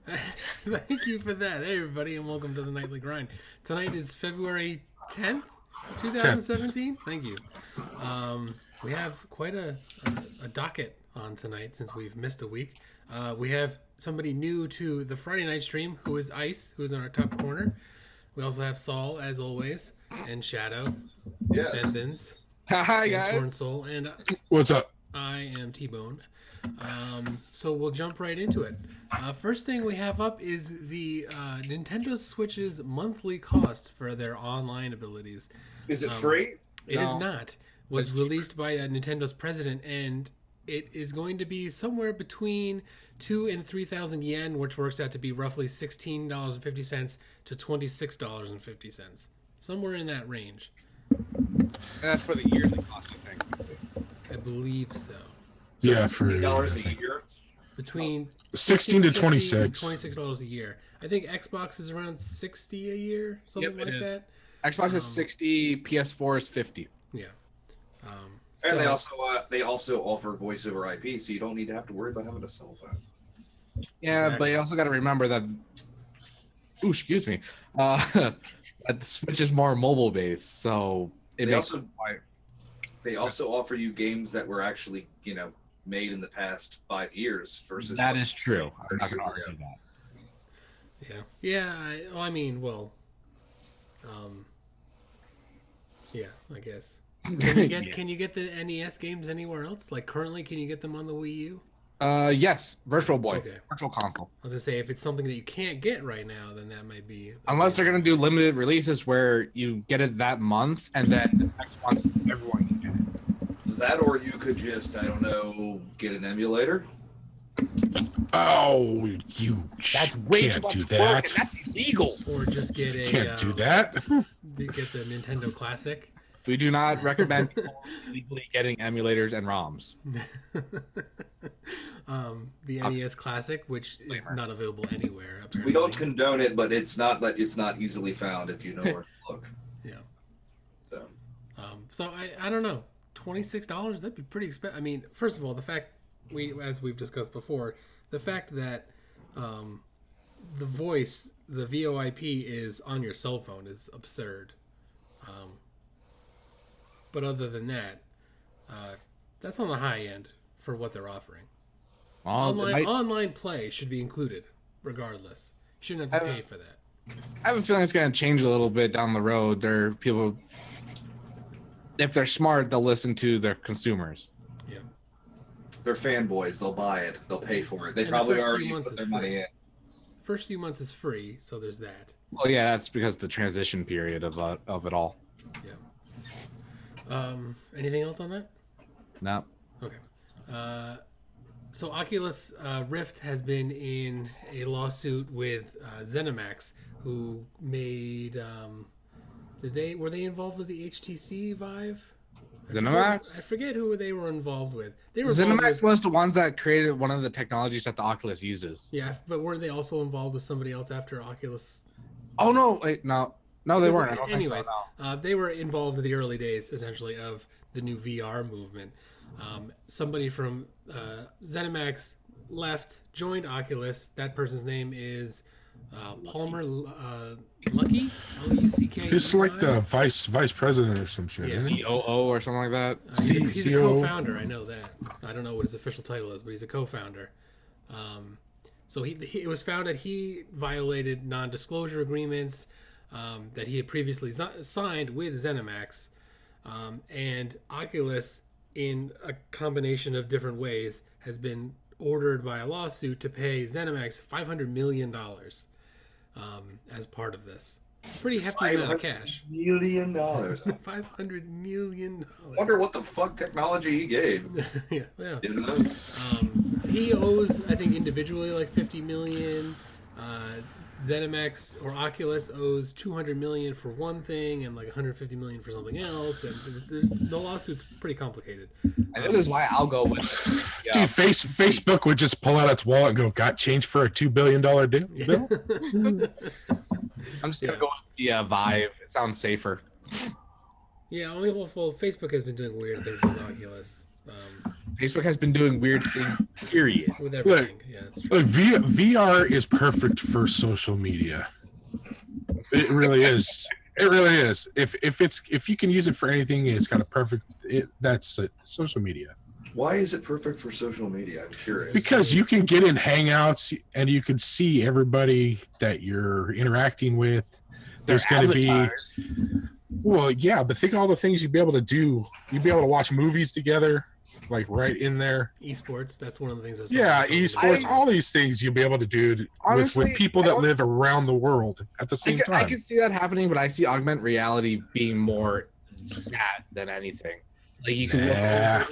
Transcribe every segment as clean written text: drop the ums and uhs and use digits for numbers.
Thank you for that. Hey, everybody, and welcome to the Nightly Grind. Tonight is February 10th, 2017. Thank you. We have quite a docket on tonight since we've missed a week. We have somebody new to the Friday night stream who is Ice, who is in our top corner. We also have Saul, as always, and Shadow, Yes. Bendins, Hi and guys. Torn Soul, and What's up? I am T-Bone. So we'll jump right into it. First thing we have up is the Nintendo Switch's monthly cost for their online abilities. Is it free? It is No. not. Was released by Nintendo's president, and it is going to be somewhere between 2,000 and 3,000 yen, which works out to be roughly $16.50 to $26.50. Somewhere in that range. And that's for the yearly cost, I think. I believe so. So Yeah, it's for $16 a year. Between 16 to 50 and 26. $26 a year. I think Xbox is around 60 a year, something Yep, it like is. that. Xbox is 60, PS4 is 50. Yeah. And So- they also offer voice over IP, so you don't need to have to worry about having a cell phone. Yeah, Exactly. but you also got to remember that. Ooh, excuse me. That the Switch is more mobile based, so it They makes also they also offer you games that were actually made in the past 5 years versus that is true. I'm not 30 going to years argue ago. that. Yeah, I guess. Can you get Yeah. can you get the NES games anywhere else? Like currently, can you get them on the Wii U? Yes, Virtual Boy, Okay. Virtual Console. I was gonna say if it's something that you can't get right now, then that might be. Unless they're going to do limited releases where you get it that month and then the next month everyone can get it. That, or you could just, I don't know, get an emulator. Oh, you can't do that. That's illegal. Or just get a. Can't do that. Get the Nintendo Classic. We do not recommend people illegally getting emulators and ROMs. The NES Classic, which is Disclaimer. not available anywhere. Apparently. We don't condone it, but it's not easily found if you know where to look. Yeah. So So I don't know. $26, that'd be pretty expensive. I mean, first of all, the fact as we've discussed before, the fact that the voice, the VoIP is on your cell phone is absurd. But other than that, that's on the high end for what they're offering. Online play should be included, regardless. You shouldn't have to pay for that. I have a feeling it's going to change a little bit down the road. There, people, if they're smart, they'll listen to their consumers. Yeah. they're fanboys. They'll buy it. They'll pay for it. They And the probably first few already months put is their free. money in. First few months is free, so there's that. Well, yeah, that's because the transition period of it all. Anything else on that? No. Okay. So Oculus Rift has been in a lawsuit with ZeniMax, who made. Were they involved with the HTC Vive? I ZeniMax? forget who they were involved with. They were involved ZeniMax with, was the ones that created one of the technologies that the Oculus uses. yeah, but weren't they also involved with somebody else after Oculus? Oh no! Wait, no, they weren't. I don't think so, Anyways, no. they were involved in the early days, essentially, of the new VR movement. Somebody from ZeniMax left, joined Oculus. That person's name is Palmer Luckey, Lucky. It's like the vice president or some shit. Yeah. Isn't it? COO or something like that. He's a CO. co-founder. I know that. I don't know what his official title is, but he's a co-founder. So it was found that he violated non-disclosure agreements that he had previously signed with ZeniMax, and Oculus, in a combination of different ways, has been ordered by a lawsuit to pay ZeniMax $500 million as part of this. It's a pretty hefty amount of cash. $500 million. $500 million. Wonder what the fuck technology he gave. Yeah, yeah. You know? He owes, I think, individually like $50 million. ZeniMax or Oculus owes $200 million for one thing and like $150 million for something else. And the lawsuit's pretty complicated. And this is why I'll go with. Dude, Facebook would just pull out its wallet and go, "Got change for a $2 billion bill?" I'm just gonna go with the Vive. It sounds safer. Yeah, only well, Facebook has been doing weird things with Oculus. Facebook has been doing weird things. Period. With everything. Yeah, that's true. Look, VR is perfect for social media. It really is. It really is. If you can use it for anything, it's got a perfect. That's social media. Why is it perfect for social media? I'm curious. Because you can get in Hangouts and you can see everybody that you're interacting with. There's going to be. Well, yeah, but think of all the things you'd be able to do. You'd be able to watch movies together, like right in there. Esports, that's one of the things that's esports, all these things you'll be able to do with people that live around the world at the same time. I can see that happening, but I see augmented reality being more that than anything. Like you can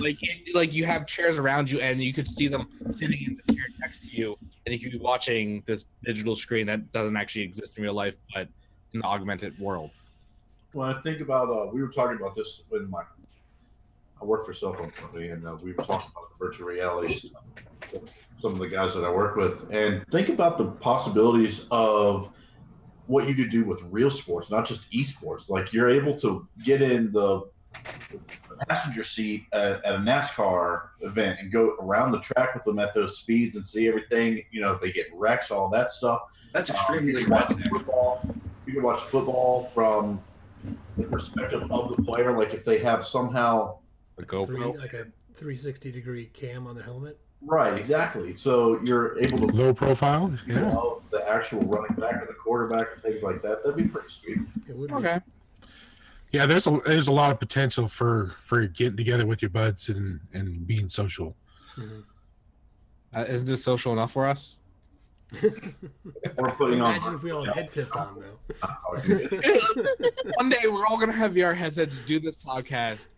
like you have chairs around you and you could see them sitting in the chair next to you, and you could be watching this digital screen that doesn't actually exist in real life, but in the augmented world. When I think about, we were talking about this when I work for a cell phone company, and we were talking about the virtual reality stuff, some of the guys that I work with, and think about the possibilities of what you could do with real sports, not just esports. Like you're able to get in the passenger seat at a NASCAR event and go around the track with them at those speeds and see everything. You know, if they get wrecks, all that stuff. That's extremely you can watch football from the perspective of the player, like if they have somehow a GoPro, like a 360-degree cam on their helmet. Right, exactly. So you're able to low profile, the actual running back or the quarterback and things like that. That'd be pretty sweet. It would okay. Yeah, there's a lot of potential for getting together with your buds and being social. Mm-hmm. Isn't this social enough for us? We're putting Imagine if we all had headsets on, though. One day we're all gonna have VR headsets, do this podcast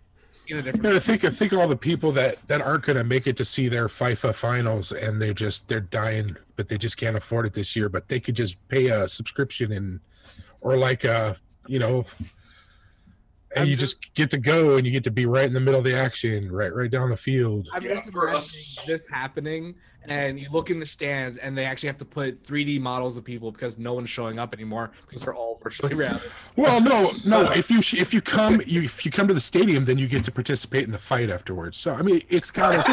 in a different. Yeah, think of all the people that aren't gonna make it to see their FIFA finals, and they're dying, but they just can't afford it this year. But they could just pay a subscription or like and you just get to go and you get to be right in the middle of the action, right down the field. I'm just imagining this happening, and you look in the stands, and they actually have to put 3D models of people because no one's showing up anymore because they're all virtually reality. Well, no. If you come to the stadium, then you get to participate in the fight afterwards. So I mean, it's kind of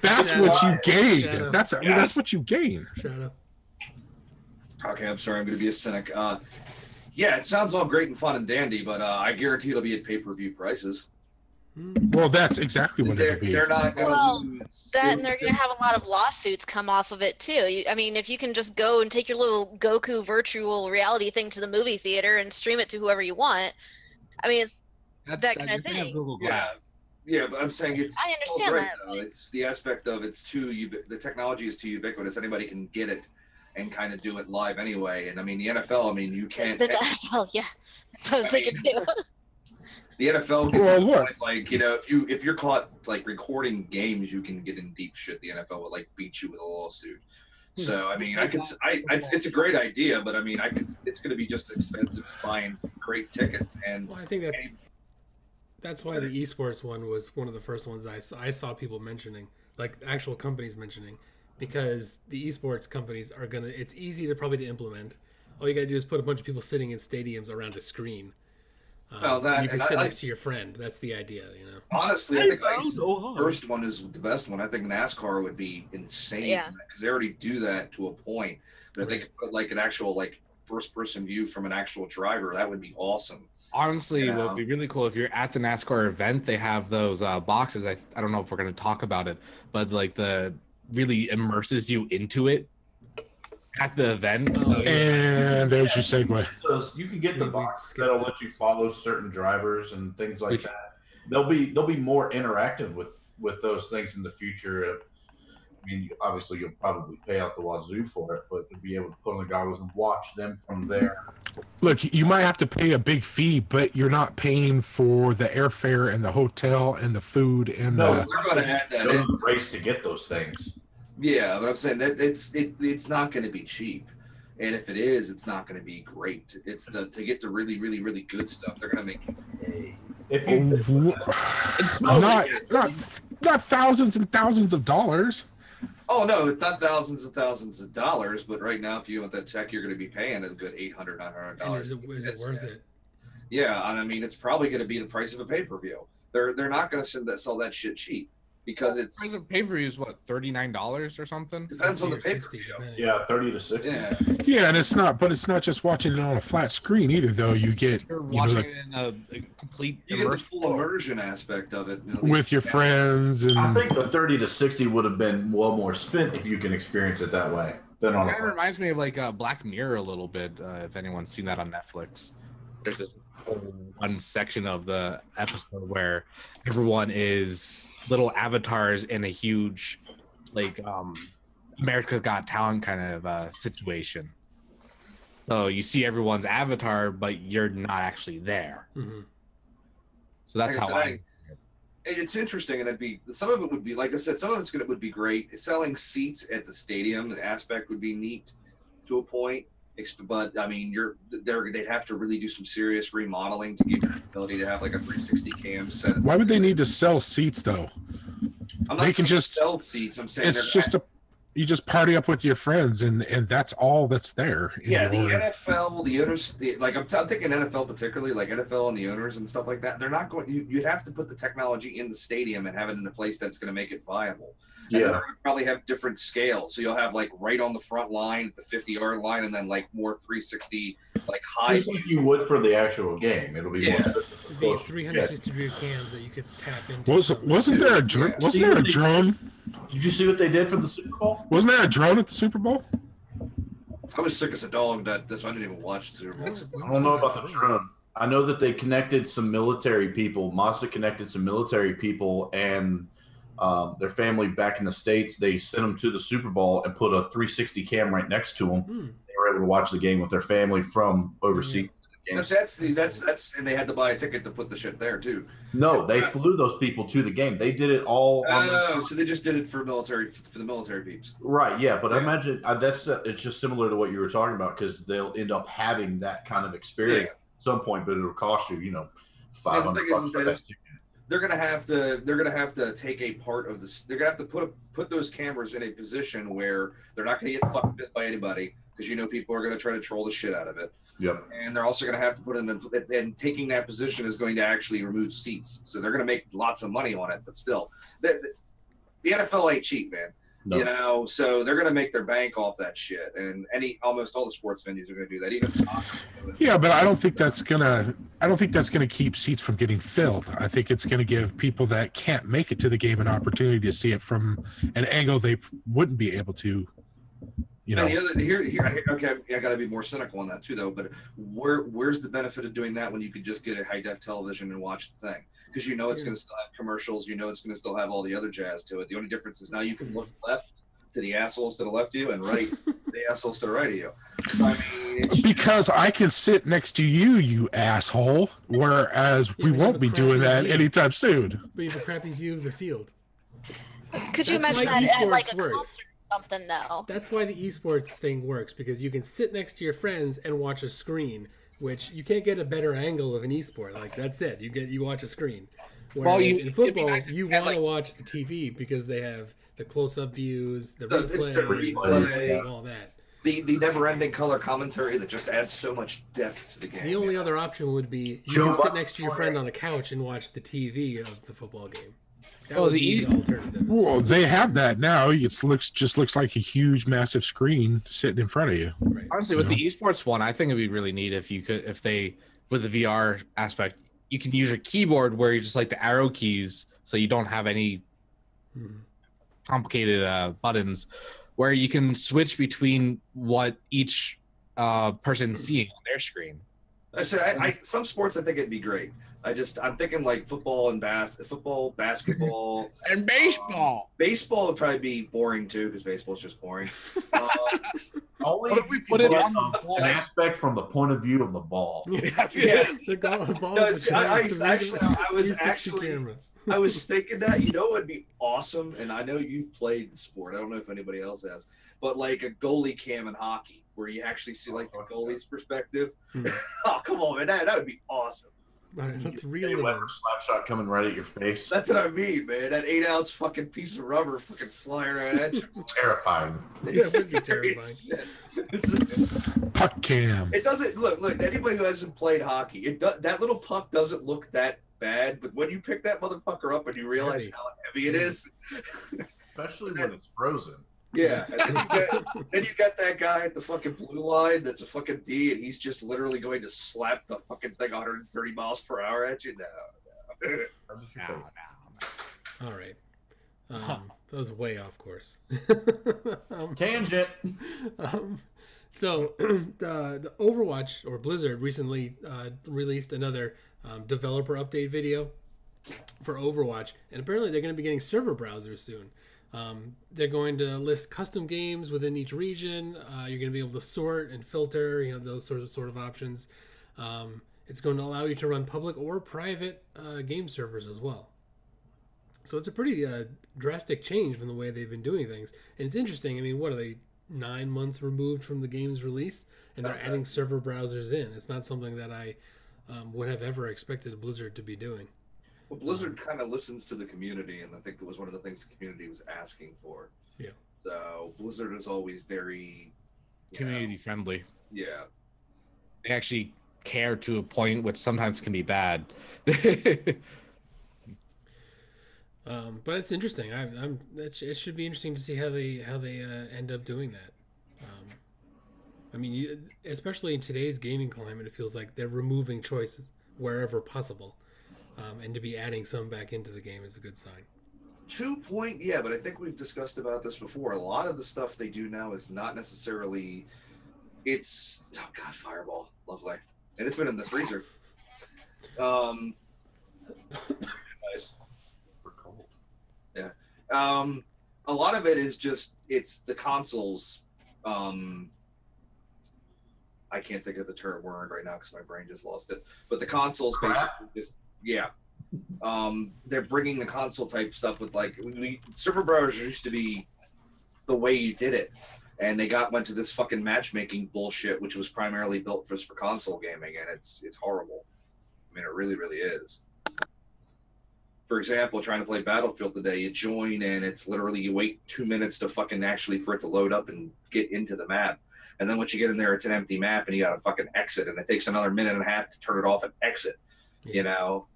that's what you gain. That's what you gain. Shadow. Okay, I'm sorry. I'm going to be a cynic. Yeah, it sounds all great and fun and dandy, but I guarantee it'll be at pay-per-view prices. Well, that's exactly what it'll be. They're not going to lose. And they're going to have a lot of lawsuits come off of it too. I mean, if you can just go and take your little Goku virtual reality thing to the movie theater and stream it to whoever you want, I mean, it's that kind of thing. Yeah, but I'm saying it's. I understand right, that. though. It's the aspect of the technology is too ubiquitous. Anybody can get it and kind of do it live anyway. And I mean, the NFL, you can't. The NFL, yeah. That's what I was thinking too. The NFL gets if you're caught like recording games, you can get in deep shit. The NFL would like beat you with a lawsuit. So I mean, it's a great idea, but I mean, it's going to be just expensive buying great tickets. And well, I think that's why the esports one was one of the first ones I saw people mentioning, like actual companies mentioning. Because the esports companies are it's easy to implement. All you gotta do is put a bunch of people sitting in stadiums around a screen. You can sit next to your friend. That's the idea, Honestly, I think the first one is the best one. I think NASCAR would be insane because they already do that to a point. But if they could put like an actual first-person view from an actual driver, that would be awesome. Honestly, what would be really cool if you're at the NASCAR event, they have those boxes. I don't know if we're gonna talk about it, but like really immerses you into it at the event. And there's your segue. So you can get the box that'll let you follow certain drivers and things like that. They'll be more interactive with those things in the future. I mean, obviously you'll probably pay out the wazoo for it, but you'll be able to put on the goggles and watch them from there. Look, you might have to pay a big fee, but you're not paying for the airfare and the hotel and the food and we're going to add that in. Race to get those things. Yeah, but I'm saying that it's not going to be cheap, and if it is, it's not going to be great. It's to get the really, really, really good stuff. They're going to make you pay. If you not thousands and thousands of dollars. Oh no, it's not thousands and thousands of dollars. But right now, if you want that tech, you're going to be paying a good $800, $900. And is it worth it? Yeah, and I mean, it's probably going to be the price of a pay-per-view. They're not going to sell that shit cheap. because it's price of pay-per-view is what, $39 or something? Depends on the 60, pay-per-view. depending. Yeah, 30 to 60. Yeah. Yeah, and it's not just watching it on a flat screen either, though. You get You're you know, watching like, it in a complete You get the immersive full immersion aspect of it. with your friends, and I think the 30 to 60 would have been well more spent if you can experience it that way than on a It flat reminds me of like Black Mirror a little bit. If anyone's seen that on Netflix, there's this whole one section of the episode where everyone is little avatars in a huge, like, America's Got Talent kind of situation. So you see everyone's avatar, but you're not actually there. Mm-hmm. So that's Like I how said, it's interesting, and some of it would be, like I said, some of it's would be great. Selling seats at the stadium, the aspect would be neat to a point. But I mean, they'd have to really do some serious remodeling to give you the ability to have like a 360 cam set. why would they need to sell seats though? I'm they not can saying just sell seats. I'm saying It's just you just party up with your friends, and that's all that's there. Yeah, the anymore. NFL, the owners, I'm thinking NFL particularly, like NFL and the owners and stuff like that. They're not going. You'd have to put the technology in the stadium and have it in a place that's going to make it viable. And they're going to probably have different scales. So you'll have like right on the front line, the 50-yard line, and then like more 360, like high. Just like you would for the actual game. It'll be more expensive. It'd be 360-degree cams that you could tap into. Wasn't there a drone? Did you see what they did for the Super Bowl? Wasn't there a drone at the Super Bowl? I was sick as a dog that this. I didn't even watch the Super Bowl. I don't know about the drone. I know that they connected some military people. Mazda connected some military people and their family back in the States. They sent them to the Super Bowl and put a 360 cam right next to them. They were able to watch the game with their family from overseas. That's and they had to buy a ticket to put the shit there too. No, they flew those people to the game. They did it all. So they just did it for the military peeps. Right, yeah, but I imagine it's just similar to what you were talking about because they'll end up having that kind of experience at some point, but it'll cost you, $500. They're gonna have to take a part of this. They're gonna have to put those cameras in a position where they're not gonna get fucked by anybody because people are gonna try to troll the shit out of it. Yep. And they're also going to have to put in and taking that position is going to actually remove seats. So they're going to make lots of money on it, but still the NFL ain't cheap, man. No. So they're going to make their bank off that shit. And almost all the sports venues are going to do that. Even soccer. Yeah, but I don't think that's gonna keep seats from getting filled. I think it's gonna give people that can't make it to the game an opportunity to see it from an angle they wouldn't be able to. And the other okay, I got to be more cynical on that too, though. But where's the benefit of doing that when you could just get a high def television and watch the thing? Because it's going to still have commercials, it's going to still have all the other jazz to it. The only difference is now you can look left to the assholes to the left of you and right to the assholes to the right of you. So, I mean, because I can sit next to you, you asshole. Whereas we won't be doing that anytime soon. But you have a crappy view of the field. Could you imagine that at like a concert? Something though. That's why the esports thing works, because you can sit next to your friends and watch a screen, which you can't get a better angle of an esport. Like that's it. You watch a screen. Whereas in football, you want to watch the TV because they have the close-up views, the replay, all that. The never-ending color commentary that just adds so much depth to the game. The only other option would be you can sit next to your friend on the couch and watch the TV of the football game. The alternative. Well, they have that now. It looks like a huge, massive screen sitting in front of you. Right. Honestly, with the esports one, I think it'd be really neat if they, with the VR aspect, you can use your keyboard where you just like the arrow keys, so you don't have any complicated buttons, where you can switch between what each person's seeing on their screen. I said, some sports I think it'd be great. I'm thinking like football, basketball, and baseball. Baseball would probably be boring too because baseball's just boring. Only if we put it on an aspect from the point of view of the ball. I was thinking that it would be awesome, and I know you've played the sport. I don't know if anybody else has, but like a goalie cam in hockey where you actually see like the goalie's perspective. Oh, come on, man, that would be awesome. Right, that's real. Slap shot coming right at your face. That's what I mean, man. That 8-ounce fucking piece of rubber fucking flying right at you. It's terrifying. Yeah, it would be terrifying. Puck cam. It doesn't look. Anybody who hasn't played hockey, that little puck doesn't look that bad, but when you pick that motherfucker up and you realize how heavy it is, especially when it's frozen. Yeah, and then you got that guy at the fucking blue line that's a fucking D, and he's just literally going to slap the fucking thing 130 miles per hour at you. No. All right. That was way off course. Tangent. So the Overwatch or Blizzard recently released another developer update video for Overwatch, and apparently they're going to be getting server browsers soon. They're going to list custom games within each region. You're going to be able to sort and filter, those sort of options. It's going to allow you to run public or private game servers as well. So it's a pretty drastic change from the way they've been doing things. And it's interesting. I mean, what are they, 9 months removed from the game's release? And they're adding server browsers in. It's not something that I would have ever expected Blizzard to be doing. Well, Blizzard kind of listens to the community, and I think that was one of the things the community was asking for. Yeah. So Blizzard is always very community friendly. Yeah. They actually care to a point, which sometimes can be bad. But it's interesting. It should be interesting to see how they end up doing that. I mean, especially in today's gaming climate, it feels like they're removing choices wherever possible. And to be adding some back into the game is a good sign. Yeah, but I think we've discussed about this before. A lot of the stuff they do now is not necessarily. It's Fireball, lovely, and it's been in the freezer. Nice. We're cold. Yeah. A lot of it is just it's the consoles. I can't think of the term word right now because my brain just lost it. But the consoles basically just. Yeah. They're bringing the console type stuff with server browsers used to be the way you did it, and they went to this fucking matchmaking bullshit, which was primarily built for console gaming, and it's horrible. I mean, it really, really is. For example, trying to play Battlefield today, you join and it's literally you wait 2 minutes to fucking actually for it to load up and get into the map. And then once you get in there, it's an empty map and you got to fucking exit. And it takes another minute and a half to turn it off and exit,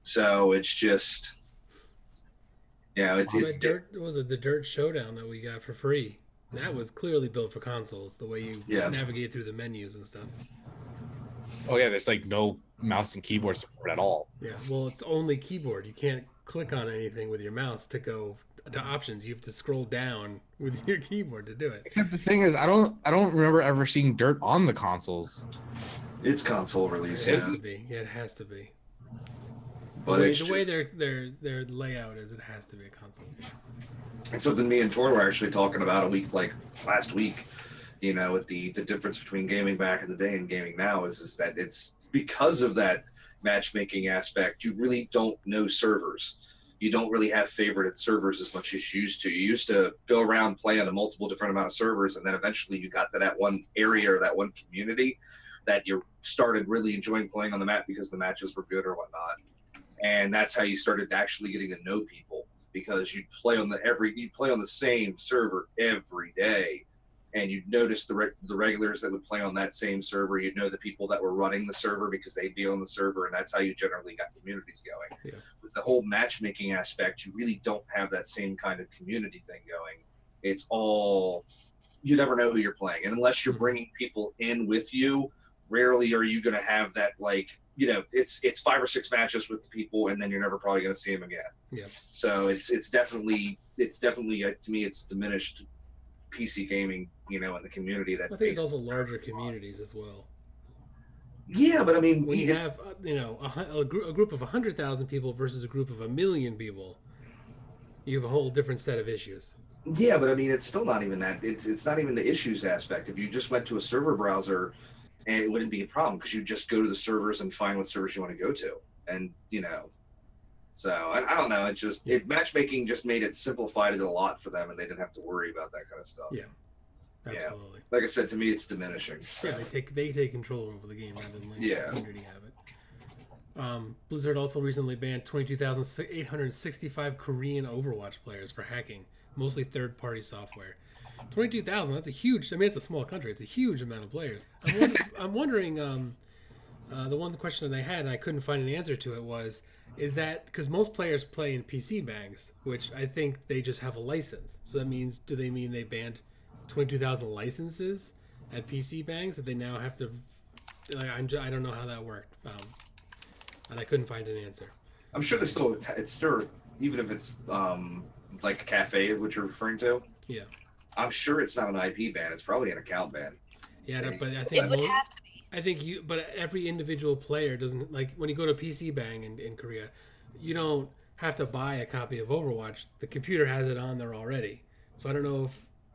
So it's just, it was the Dirt Showdown that we got for free. That was clearly built for consoles, the way you navigate through the menus and stuff. Oh yeah, there's no mouse and keyboard support at all. Yeah, well, it's only keyboard. You can't click on anything with your mouse to go to options. You have to scroll down with your keyboard to do it. Except the thing is, I don't remember ever seeing Dirt on the consoles. It's console release. It has to be. Yeah, it has to be. But the way their layout is, it has to be a console game. It's something me and Tor were actually talking about last week. With the difference between gaming back in the day and gaming now is that it's because of that matchmaking aspect. You really don't know servers. You don't really have favorited servers as much as you used to. You used to go around, play on a multiple different amount of servers, and then eventually you got to that one area or that one community that you started really enjoying playing on the map because the matches were good or whatnot. And that's how you started actually getting to know people, because you'd play on the same server every day. And you'd notice the regulars that would play on that same server. You'd know the people that were running the server because they'd be on the server, and that's how you generally got communities going. Yeah. With the whole matchmaking aspect, you really don't have that same kind of community thing going. It's all, you never know who you're playing. And unless you're bringing people in with you, rarely are you going to have that, it's 5 or 6 matches with the people, and then you're never probably going to see them again. Yeah. So it's definitely to me, it's diminished PC gaming, in the community. That I think it's also larger communities as well. Yeah, but I mean, when you have a group of 100,000 people versus a group of 1 million people, you have a whole different set of issues. Yeah, but I mean, it's still not even that. It's not even the issues aspect. If you just went to a server browser, and it wouldn't be a problem because you just go to the servers and find what servers you want to go to, and So I don't know. Matchmaking just made it simplified it a lot for them, and they didn't have to worry about that kind of stuff. Yeah, absolutely. Yeah. Like I said, to me, it's diminishing. So. Yeah, they take control over the game rather than the community have it. Blizzard also recently banned 22,865 Korean Overwatch players for hacking, mostly third-party software. 22,000. That's a huge. I mean, it's a small country. It's a huge amount of players. I'm wondering. The question that I had, and I couldn't find an answer to it, was is that because most players play in PC bangs, which I think they just have a license. So that means, do they mean they banned 22,000 licenses at PC bangs that they now have to? Like, I don't know how that worked, and I couldn't find an answer. I'm sure there's still it's still, even if it's like a cafe, which you're referring to. Yeah. I'm sure it's not an IP ban. It's probably an account ban. Yeah, but I think it would have to be. I think but every individual player doesn't, like when you go to PC Bang in Korea, you don't have to buy a copy of Overwatch. The computer has it on there already. So I don't know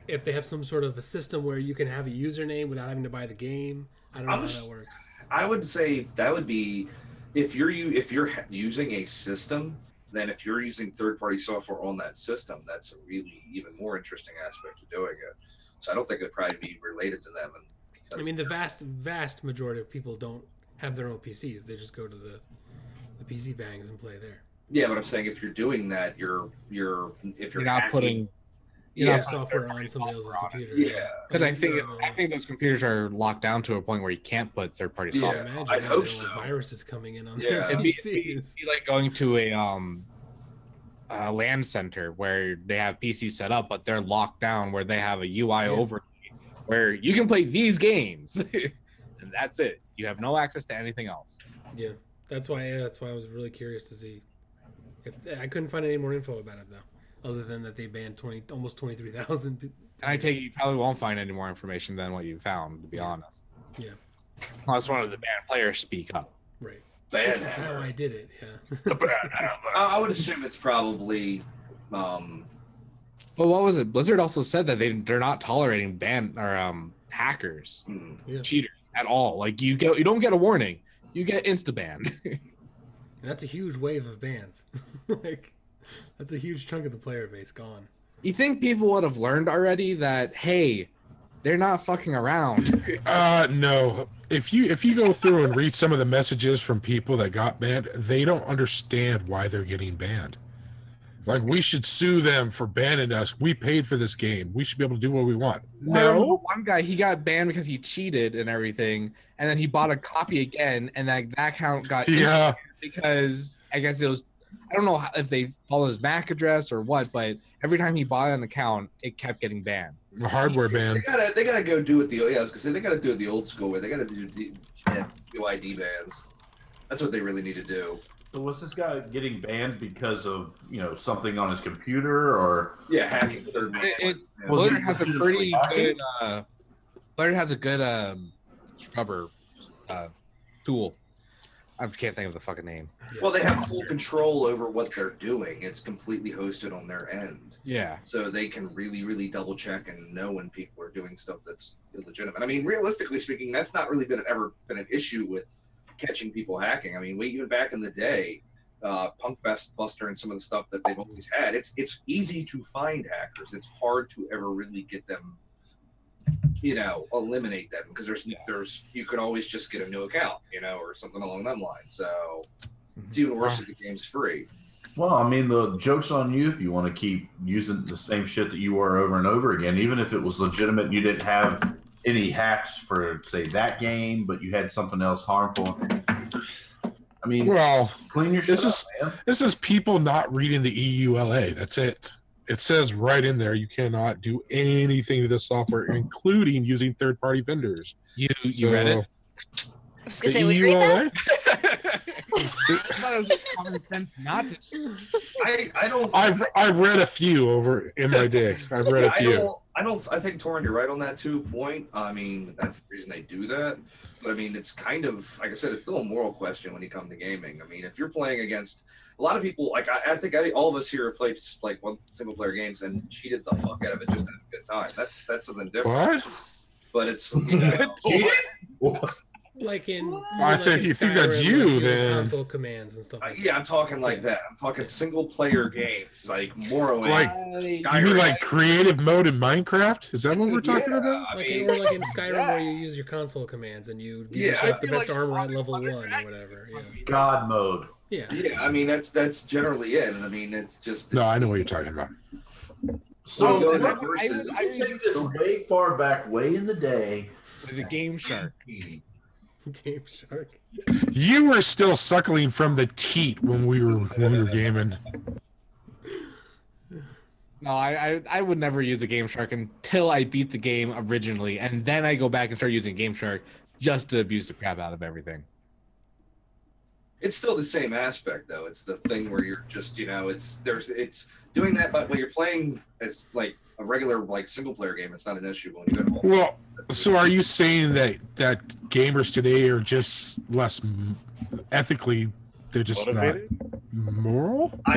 if they have some sort of a system where you can have a username without having to buy the game. I don't know how that works. I would say that would be if you're using a system. Then if you're using third-party software on that system, that's a really even more interesting aspect of doing it. So I don't think it'd probably be related to them. I mean, the vast majority of people don't have their own PCs. They just go to the PC bangs and play there. Yeah, but I'm saying if you're doing that, if you're not hacking, putting software on somebody else's computer. Yeah, because I think those computers are locked down to a point where you can't put third-party software. Imagine I'd hope so. Viruses coming in on Yeah. their It'd be PCs. like going to a LAN center where they have PCs set up, but they're locked down, where they have a UI overlay where you can play these games, and that's it. You have no access to anything else. Yeah, that's why I was really curious to see if I couldn't find any more info about it though, other than that they banned almost 23,000. And I take it you probably won't find any more information than what you found, to be honest. Yeah. Unless one of the banned players speak up. Right. This is how I did it. Yeah. I would assume it's probably. Well, what was it? Blizzard also said that they're not tolerating hackers, cheaters at all. Like you don't get a warning, you get insta banned. That's a huge wave of bans. Like, that's a huge chunk of the player base gone. You think people would have learned already that, hey, they're not fucking around? No. If you go through and read some of the messages from people that got banned, they don't understand why they're getting banned. Like, we should sue them for banning us. We paid for this game. We should be able to do what we want. No. One guy, he got banned because he cheated and everything, and then he bought a copy again, and that account got because I guess it was, I don't know if they followed his MAC address or what, but every time he bought an account, it kept getting banned. A hardware ban. They gotta go do it I was gonna say they gotta do it the old school way. They gotta do UID bans. That's what they really need to do. So was this guy getting banned because of something on his computer or hacking? Blizzard has a pretty good. Blizzard has a good scrubber tool. I can't think of the fucking name. Well, they have full control over what they're doing. It's completely hosted on their end. Yeah. So they can really, really double check and know when people are doing stuff that's illegitimate. I mean, realistically speaking, that's not really ever been an issue with catching people hacking. I mean, even back in the day, Punk Buster and some of the stuff that they've always had, it's easy to find hackers. It's hard to ever really get them, eliminate them, because there's you could always just get a new account, or something along them lines. So it's even worse if the game's free. Well, I mean, the joke's on you if you want to keep using the same shit that you were over and over again, even if it was legitimate. You didn't have any hacks for, say, that game, but you had something else harmful. I mean, well, clean your shit up, man. This is people not reading the EULA. That's it. It says right in there you cannot do anything to this software, including using third-party vendors. You read it? I was gonna say, we read that? I thought it was just common sense not to. I've read a few over in my day. I've read a few. I think Torrin, you're right on that too. Point. I mean, that's the reason they do that. But I mean, it's kind of, like I said, it's still a moral question when you come to gaming. I mean, if you're playing against a lot of people, like I think all of us here have played like one single player games and cheated the fuck out of it just to have a good time. That's something different. What? But it's like in. I think you think that's you then. Console commands and stuff. Yeah, I'm talking like that. I'm talking single player games like Morrowind. Like you mean like creative mode in Minecraft? Is that what we're talking about? Like in Skyrim where you use your console commands and you give yourself the best armor at level 1 or whatever. Yeah. God mode. Yeah. Yeah, I mean that's generally it. And I mean it's just. No, I know what you're talking about. So I take this way far back, way in the day. The Game Shark. Game Shark. You were still suckling from the teat when we were gaming. No, I would never use a Game Shark until I beat the game originally, and then I go back and start using Game Shark just to abuse the crap out of everything. It's still the same aspect, though. It's the thing where you're just, it's doing that, but when you're playing as like a regular like single player game, it's not an issue. When you go well, so are you saying that gamers today are just less ethically? They're just motivated? Not moral? I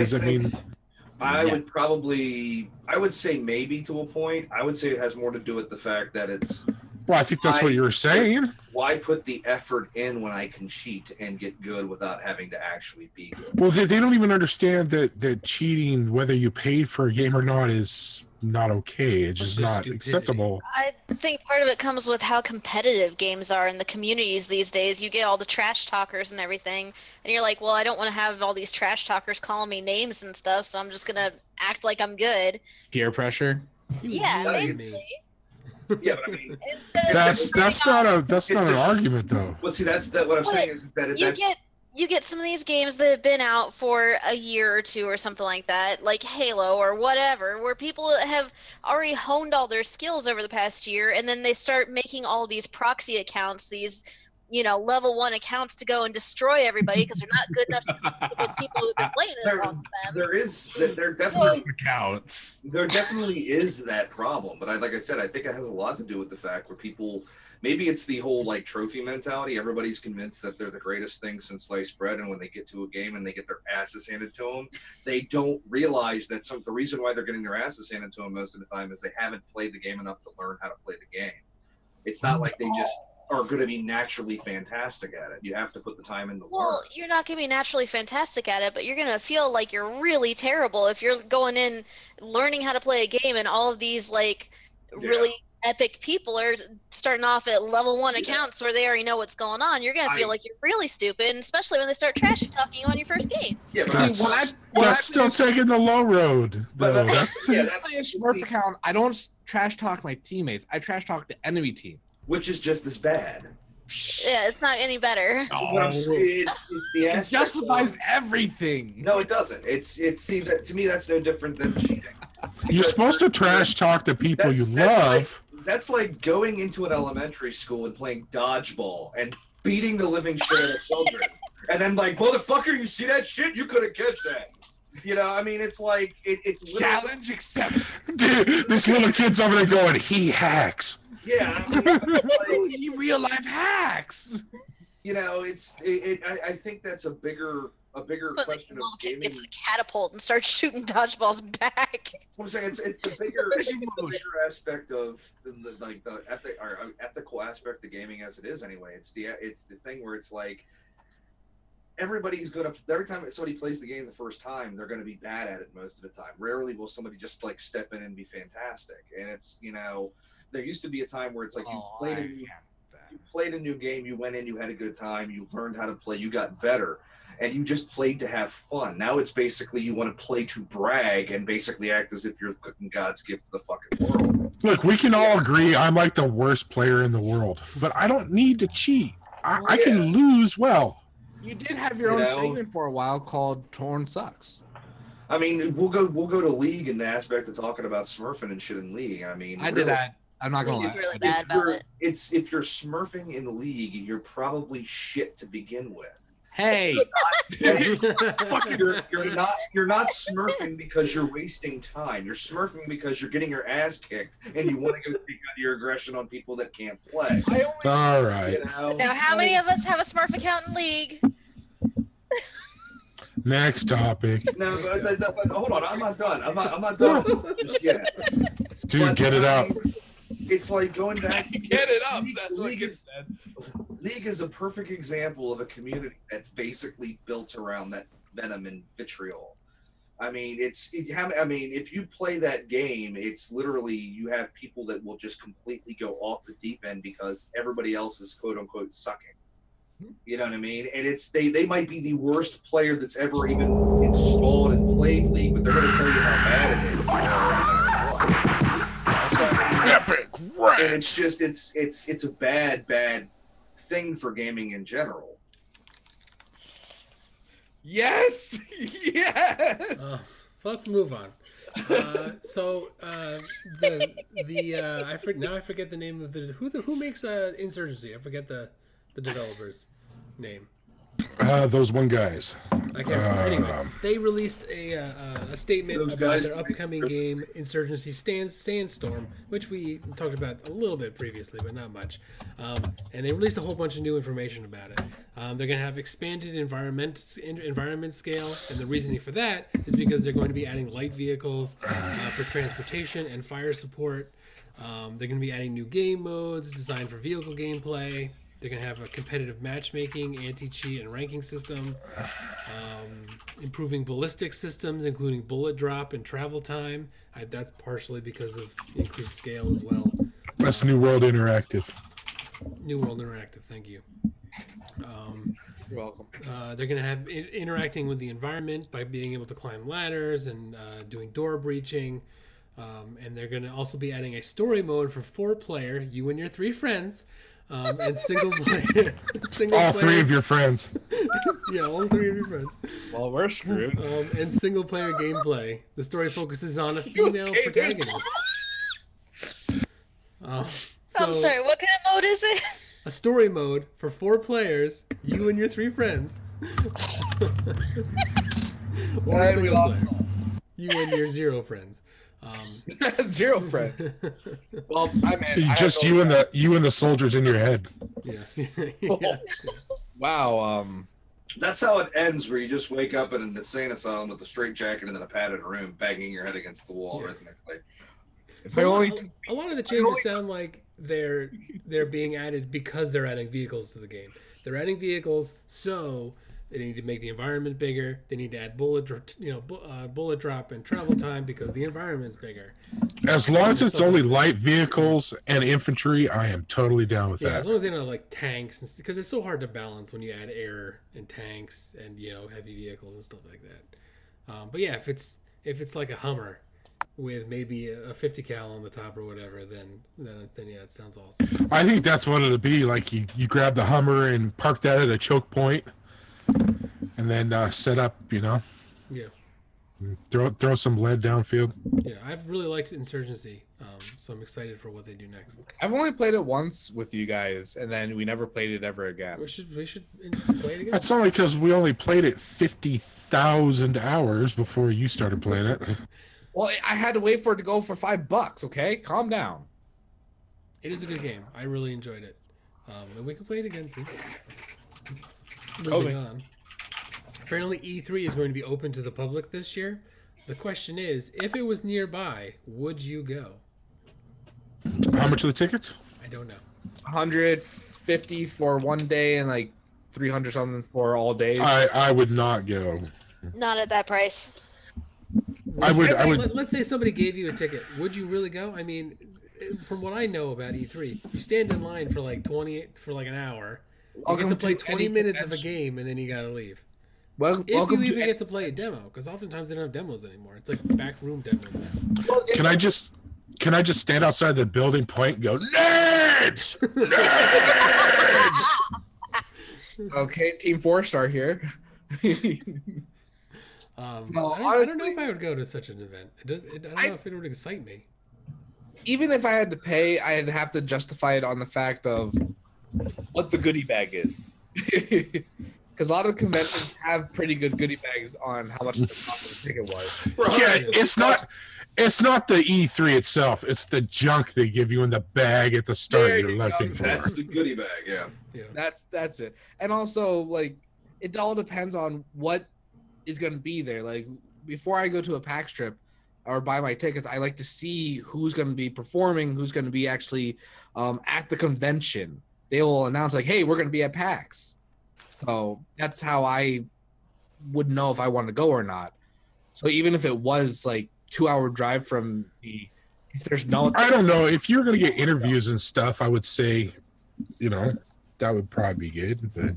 would say maybe to a point. I would say it has more to do with the fact that it's. Well, I think that's what you were saying. Why put the effort in when I can cheat and get good without having to actually be good? Well, they don't even understand that cheating, whether you paid for a game or not, is not okay. It's just not acceptable. I think part of it comes with how competitive games are in the communities these days. You get all the trash talkers and everything, and you're like, well, I don't want to have all these trash talkers calling me names and stuff, so I'm just going to act like I'm good. Peer pressure? Yeah, basically. Yeah, but I mean, that's not an argument though. Well, see, what I'm saying is that you get some of these games that have been out for a year or two or something like that, like Halo or whatever, where people have already honed all their skills over the past year, and then they start making all these proxy accounts, these level 1 accounts to go and destroy everybody because they're not good enough to compete with people who've been playing as long as them. There definitely accounts. There definitely is that problem, but like I said, I think it has a lot to do with the fact where people, maybe it's the whole like trophy mentality. Everybody's convinced that they're the greatest thing since sliced bread, and when they get to a game and they get their asses handed to them, they don't realize that the reason why they're getting their asses handed to them most of the time is they haven't played the game enough to learn how to play the game. It's not like they just are going to be naturally fantastic at it. You have to put the time in to learn. Well, you're not going to be naturally fantastic at it, but you're going to feel like you're really terrible if you're going in learning how to play a game and all of these really epic people are starting off at level 1 accounts where they already know what's going on. You're going to feel like you're really stupid, and especially when they start trash talking you on your first game. Yeah, but that's still taking the low road. But that's Smurf account. I don't trash talk my teammates. I trash talk the enemy team. Which is just as bad. Yeah, it's not any better. It's the aspect. It justifies everything. No, it doesn't. To me that's no different than cheating. You're supposed to trash talk the people you love. That's like going into an elementary school and playing dodgeball and beating the living shit out of children, and then like, motherfucker, you see that shit? You couldn't catch that. I mean, it's like it's challenge accepted. Dude, this little kid's over there going, he hacks. Yeah, I mean, he real life hacks. I think that's a bigger question of gaming. Gets a catapult and starts shooting dodgeballs back. I'm saying it's the bigger aspect of the ethical aspect of gaming as it is anyway. It's the thing where it's like everybody's gonna, every time somebody plays the game the first time, they're gonna be bad at it most of the time. Rarely will somebody just like step in and be fantastic. And it's there used to be a time where it's like you played a new game, you went in, you had a good time, you learned how to play, you got better, and you just played to have fun. Now it's basically you want to play to brag and basically act as if you're cooking God's gift to the fucking world. Look, we can all agree I'm like the worst player in the world, but I don't need to cheat. I can lose well. You did have your own segment for a while called Torn Sucks. I mean, we'll go to League in the aspect of talking about smurfing and shit in League. I mean, I did that. I'm not gonna lie. Really bad about it. If you're smurfing in League, you're probably shit to begin with. Hey, you're not smurfing because you're wasting time. You're smurfing because you're getting your ass kicked and you want to go take out your aggression on people that can't play. All right. Now, how many of us have a Smurf account in League? Next topic. No, but hold on. I'm not done. I'm not done just yet. Dude, get it out. It's like going back. Get it up. That's what you said. League is a perfect example of a community that's basically built around that venom and vitriol. I mean, if you play that game, it's literally you have people that will just completely go off the deep end because everybody else is quote unquote sucking. You know what I mean? And it's they might be the worst player that's ever even installed and played League, but they're going to tell you how bad it is. So, Epic, right? And it's just it's a bad thing for gaming in general. Yes, yes. Let's move on. I forget the name of the who makes Insurgency. I forget the developer's name. Those one guys. I can't remember. Anyways, they released a statement about their upcoming game, Insurgency Sandstorm, which we talked about a little bit previously, but not much. And they released a whole bunch of new information about it. They're going to have expanded environment scale, and the reasoning for that is because they're going to be adding light vehicles for transportation and fire support. They're going to be adding new game modes designed for vehicle gameplay. They're going to have a competitive matchmaking, anti-cheat, and ranking system, improving ballistic systems, including bullet drop and travel time. That's partially because of increased scale as well. That's New World Interactive. New World Interactive, thank you. You're welcome. They're going to have interacting with the environment by being able to climb ladders and doing door breaching. And they're going to also be adding a story mode for 4-player, you and your 3 friends. And single player. All 3 of your friends. Yeah, all 3 of your friends. Well, we're screwed. And single player gameplay. The story focuses on a female protagonist. I'm sorry, what kind of mode is it? A story mode for 4 players, you and your 3 friends. Or a single player, you and your 0 friends. 0 friend. Well, just you and the soldiers in your head. Yeah. Yeah. Wow. That's how it ends, where you just wake up in an insane asylum with a straight jacket and then a padded room, banging your head against the wall rhythmically. So a lot of the changes sound like they're being added because they're adding vehicles to the game. They're adding vehicles, so they need to make the environment bigger. They need to add bullet drop and travel time because the environment's bigger. As long as it's only light vehicles and infantry, I am totally down with that. As long as they don't have like tanks, because it's so hard to balance when you add air and tanks and heavy vehicles and stuff like that. But yeah, if it's like a Hummer with maybe a 50 cal on the top or whatever, then yeah, it sounds awesome. I think that's what it'll be. Like you grab the Hummer and park that at a choke point. And then set up, Yeah. Throw some lead downfield. Yeah, I've really liked Insurgency, so I'm excited for what they do next. I've only played it once with you guys, and then we never played it ever again. We should play it again. That's only because we only played it 50,000 hours before you started playing it. Well, I had to wait for it to go for $5. Okay, calm down. It is a good game. I really enjoyed it, and we can play it again soon. Moving on. Apparently E3 is going to be open to the public this year. The question is, if it was nearby, would you go? How much are the tickets? I don't know. 150 for one day and like 300 something for all days. I would not go. Not at that price. I would. Let's say somebody gave you a ticket. Would you really go? I mean, from what I know about E3, you stand in line for like an hour. You get to play 20 minutes of a game and then you gotta leave. Well, if you even get to play a demo, because oftentimes they don't have demos anymore. It's like backroom demos now. Can I just stand outside the building, point, and go nerds? Nerds! Okay, Team 4-star here. I don't know if I would go to such an event. I don't know if it would excite me. Even if I had to pay, I'd have to justify it on the fact of what the goodie bag is. Because a lot of conventions have pretty good goodie bags on how much the cost of the ticket was. Yeah, it's not the E3 itself. It's the junk they give you in the bag at the start you're looking for. That's the goodie bag, yeah. That's it. And also, like, it all depends on what is going to be there. Like, before I go to a PAX trip or buy my tickets, I like to see who's going to be performing, who's going to be actually at the convention. They will announce, like, hey, we're going to be at PAX. So that's how I would know if I want to go or not. So even if it was like 2-hour drive from if there's no, I don't know, if you're going to get interviews and stuff, I would say, that would probably be good, but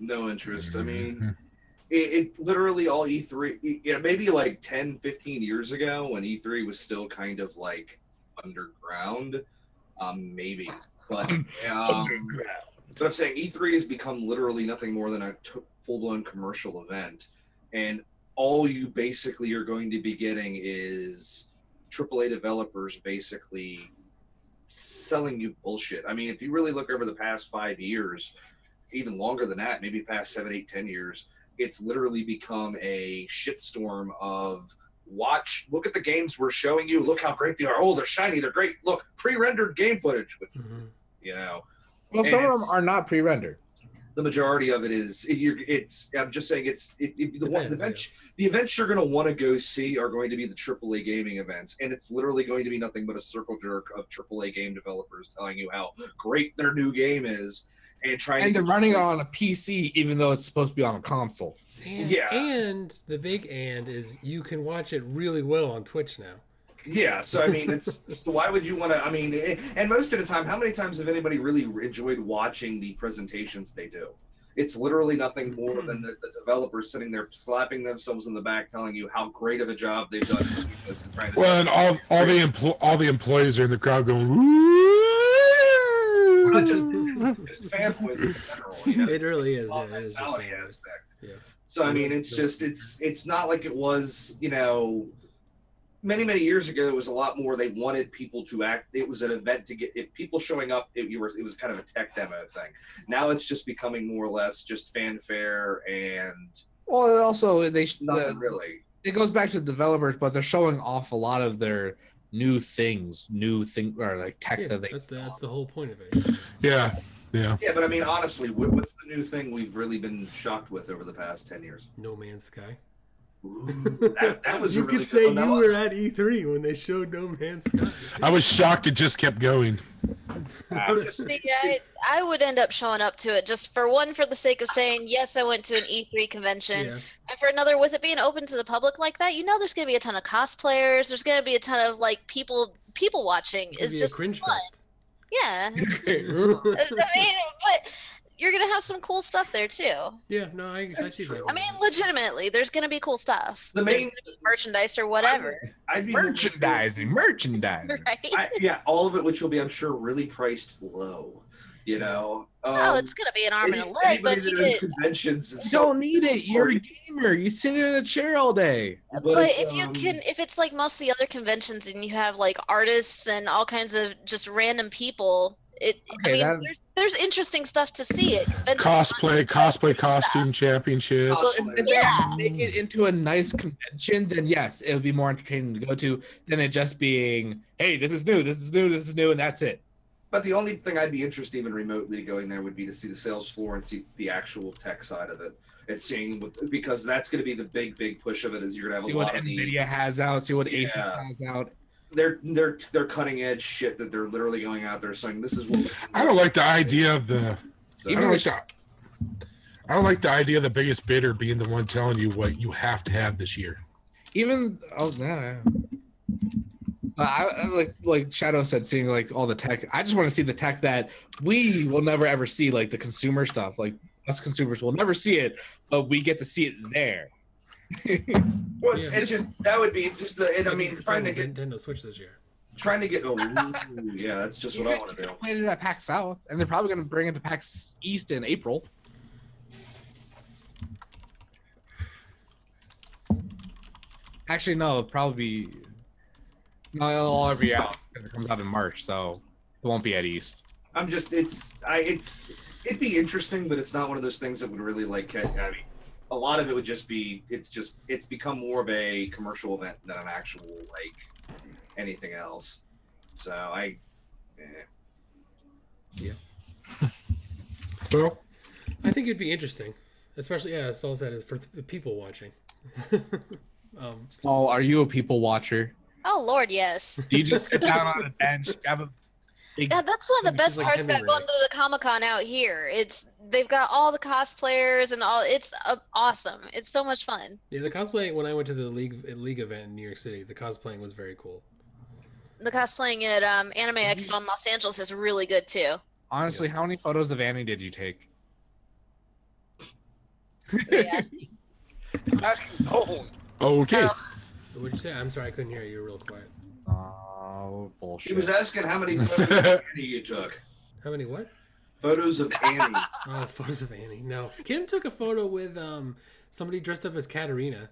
no interest. I mean, it literally all E3, maybe like 10, 15 years ago when E3 was still kind of like underground, maybe, but underground. But I'm saying E3 has become literally nothing more than a full-blown commercial event, and all you basically are going to be getting is AAA developers basically selling you bullshit. I mean, if you really look over the past 5 years, even longer than that, maybe past 7, 8, 10 years, it's literally become a shitstorm of look at the games we're showing you, look how great they are. Oh, they're shiny, they're great. Look, pre-rendered game footage, which, you know. Well, some of them are not pre-rendered. The majority of it is. I'm just saying the events you're going to want to go see are going to be the AAA gaming events, and it's literally going to be nothing but a circle jerk of AAA game developers telling you how great their new game is, and they're running it on a PC even though it's supposed to be on a console. And the big is you can watch it really well on Twitch now. Yeah, so I mean, it's why would you want to? I mean, and most of the time, how many times have anybody really enjoyed watching the presentations they do? It's literally nothing more than the developers sitting there slapping themselves in the back, telling you how great of a job they've done. Well, and all the employees are in the crowd going, "Woo!" Not just fanboys in general. You know? It really is. Yeah, it is just aspect. Yeah. So I mean, it's not like it was, you know. Many years ago, it was a lot more. They wanted people to act. It was an event to get people showing up. It was kind of a tech demo thing. Now it's just becoming more or less just fanfare and. Well, also nothing really. It goes back to the developers, but they're showing off a lot of their new or like tech that they. That's the whole point of it. Yeah. Yeah, but I mean, honestly, what's the new thing we've really been shocked with over the past 10 years? No Man's Sky. Ooh, that was you really could say good. You were at E3 when they showed No Man's Sky. I was shocked it just kept going. I would end up showing up to it just for the sake of saying, yes, I went to an E3 convention. Yeah. And for another, with it being open to the public like that, there's going to be a ton of cosplayers. There's going to be a ton of like people watching. It's just a cringe fun. fest. Yeah. I mean, but you're going to have some cool stuff there too. Yeah, no, I see that. I mean, legitimately, there's going to be cool stuff. There's going to be merchandise or whatever. I'd be merchandising. Right? Yeah, all of it, which will be, I'm sure, really priced low. You know. It's going to be an arm and a leg, but conventions. You don't need it. You're a gamer. You sit in a chair all day. But if it's like most of the other conventions, and you have like artists and all kinds of just random people. There's interesting stuff to see. Cosplay costume championships. So if they make it into a nice convention, then yes, it would be more entertaining to go to than it just being, hey, this is new, and that's it. But the only thing I'd be interested even remotely going there would be to see the sales floor and see the actual tech side of it. And seeing because that's going to be the big push of it is you're going to have see what NVIDIA has out, see what Asus has out. They're cutting edge shit that they're literally going out there saying this is what I don't like the idea of I don't like the idea of the biggest bidder being the one telling you what you have to have this year. I like Shadow said, seeing like all the tech. I just want to see the tech that we will never ever see, like the consumer stuff. Like us consumers will never see it, but we get to see it there. Well, it's just that would be just I mean, trying to get Nintendo Switch this year. Trying to get yeah, that's just what I want to do. Played it at PAX South, and they're probably going to bring it to PAX East in April. Actually, no, it'll all be out because it comes out in March, so it won't be at East. I'm just it'd be interesting, but it's not one of those things that would really like. I mean, a lot of it would just be it's become more of a commercial event than an actual like anything else. So yeah. Well, I think it'd be interesting, especially as Saul said, is for the people watching. Saul, are you a people watcher? Oh Lord, yes. Do you just sit down on a bench, have a Yeah, that's one of the best parts about going to the Comic-Con out here. They've got all the cosplayers and all. It's awesome. It's so much fun. Yeah, the cosplay, when I went to the League event in New York City, the cosplaying was very cool. The cosplaying at Anime Expo in Los Angeles is really good too. Honestly, how many photos of Annie did you take? Oh, okay. What did you say? I'm sorry, I couldn't hear you. You were real quiet. Oh, bullshit. He was asking how many photos of Annie you took. How many what? Photos of Annie. Oh, photos of Annie. No, Kim took a photo with somebody dressed up as Katarina,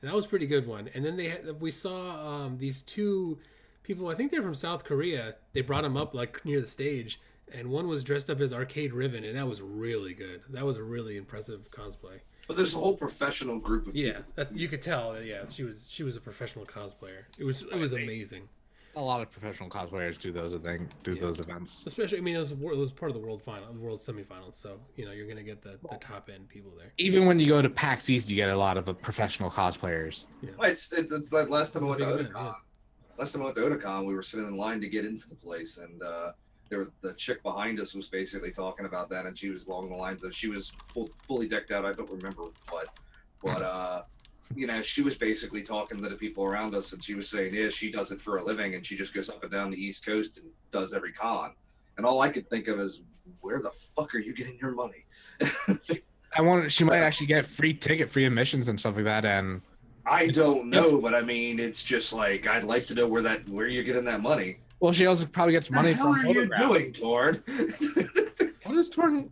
and that was a pretty good one. And then we saw these two people. I think they're from South Korea. They brought them up like near the stage, and one was dressed up as Arcade Riven, and that was really good. That was a really impressive cosplay. But there's a whole professional group of people. You could tell. Yeah, she was a professional cosplayer. It was amazing. A lot of professional cosplayers do those those events. Especially, I mean, it was part of the world semifinals. So you're gonna get the top end people there. Even when you go to PAX East, you get a lot of professional cosplayers. Yeah. Well, it's like last time I went to Otakon. Last time I went to Otakon, we were sitting in line to get into the place, and the chick behind us was basically talking about that, and she was along the lines of she was fully decked out. I don't remember what, but she was basically talking to the people around us, and she was saying, yeah, she does it for a living, and she just goes up and down the East Coast and does every con. And all I could think of is, where the fuck are you getting your money? She might actually get free admissions and stuff like that, and I don't know, but I mean, it's just like, I'd like to know where you're getting that money. Well, she also probably gets money from. What are you doing, Torn? What is Torn?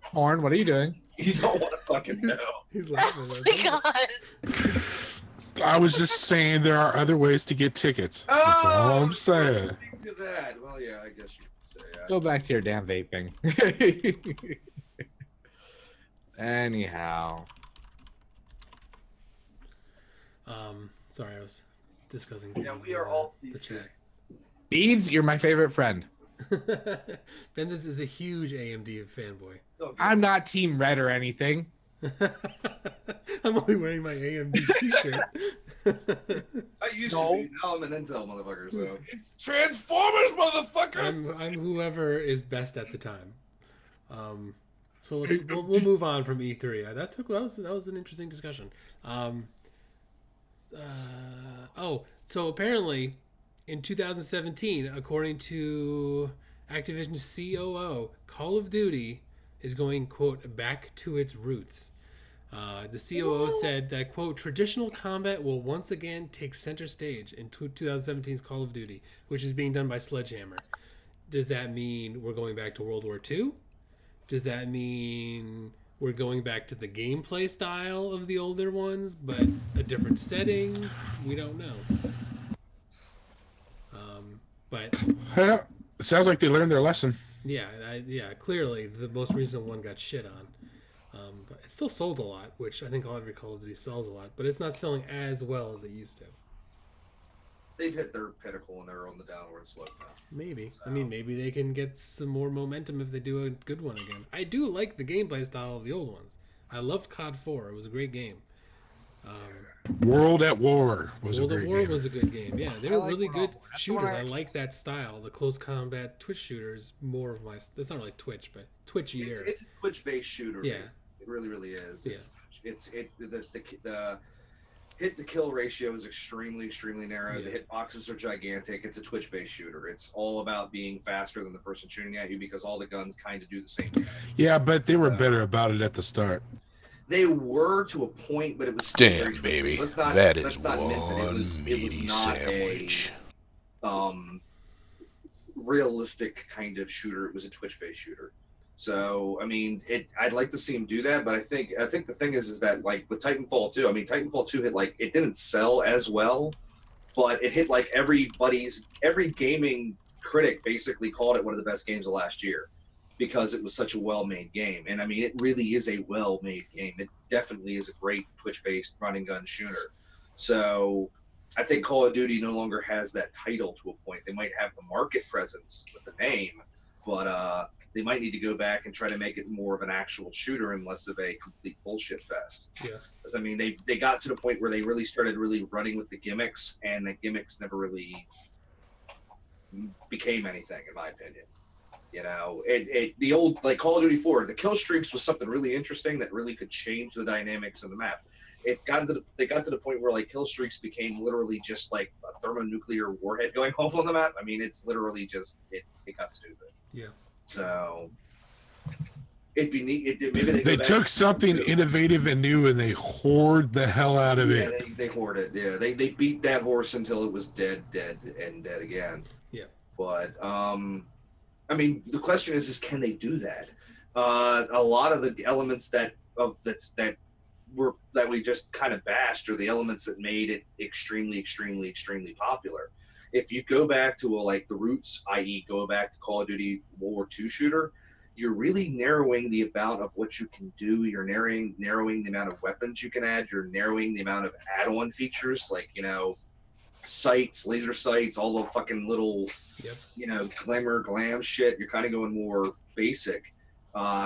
Horn, what are you doing? You don't want to fucking know. He's laughing. Oh my god. I was just saying there are other ways to get tickets. That's all I'm saying. Do that. Well, yeah, I guess you could say. Go back to your damn vaping. Anyhow. Sorry, I was discussing. Yeah, we are all the chat. Beads, you're my favorite friend. Ben, this is a huge AMD fanboy. I'm not Team Red or anything. I'm only wearing my AMD t-shirt. I used to be. Now I'm an Intel motherfucker, so. It's Transformers, motherfucker! I'm whoever is best at the time. So we'll move on from E3. That was an interesting discussion. So apparently in 2017, according to Activision's COO, Call of Duty is going, quote, back to its roots. The COO said that, quote, traditional combat will once again take center stage in 2017's Call of Duty, which is being done by Sledgehammer. Does that mean we're going back to World War II? Does that mean we're going back to the gameplay style of the older ones, but a different setting? We don't know. But sounds like they learned their lesson. Yeah, clearly the most recent one got shit on. But it still sold a lot, which I think every Call of Duty sells a lot, but it's not selling as well as it used to. They've hit their pinnacle and they're on the downward slope now. Maybe. So. I mean, maybe they can get some more momentum if they do a good one again. I do like the gameplay style of the old ones. I loved COD 4. It was a great game. World at War was World a great at War game. was a good game. Yeah, they were really good shooters. I like that style. The close combat Twitch shooters, more of my. It's not really Twitch, but Twitchier. It's a Twitch-based shooter. Yeah, it really, really is. Yeah. The hit to kill ratio is extremely, extremely narrow. Yeah. The hitboxes are gigantic. It's a Twitch-based shooter. It's all about being faster than the person shooting at you because all the guns kind of do the same damage. Yeah, but they were better about it at the start. They were to a point, but it was still damn baby. That is one meaty sandwich. Realistic kind of shooter. It was a Twitch-based shooter. So I mean, I'd like to see him do that, but I think the thing is that like with Titanfall 2, I mean Titanfall 2 hit like it didn't sell as well, but it hit like every gaming critic basically called it one of the best games of last year because it was such a well-made game. And I mean, it really is a well-made game. It definitely is a great Twitch-based running gun shooter. So I think Call of Duty no longer has that title to a point. They might have the market presence with the name, but they might need to go back and try to make it more of an actual shooter and less of a complete bullshit fest. Yeah. Because I mean, they got to the point where they really started really running with the gimmicks, and the gimmicks never really became anything, in my opinion. You know, the old like Call of Duty 4, the kill streaks was something really interesting that really could change the dynamics of the map. They got to the point where like kill streaks became literally just like a thermonuclear warhead going off on the map. I mean, it's literally just it got stupid. Yeah. So it'd be neat. Maybe they took something innovative and new and they hoard the hell out of it. Yeah, they hoard it. Yeah, they beat that horse until it was dead again. Yeah. But I mean, the question is can they do that? A lot of the elements that we just kind of bashed are the elements that made it extremely, extremely, extremely popular. If you go back to like the roots, i.e., go back to Call of Duty World War II shooter, you're really narrowing the amount of what you can do. You're narrowing the amount of weapons you can add. You're narrowing the amount of add-on features, like, you know, sights, laser sights, all the fucking little, you know, glam shit. You're kind of going more basic.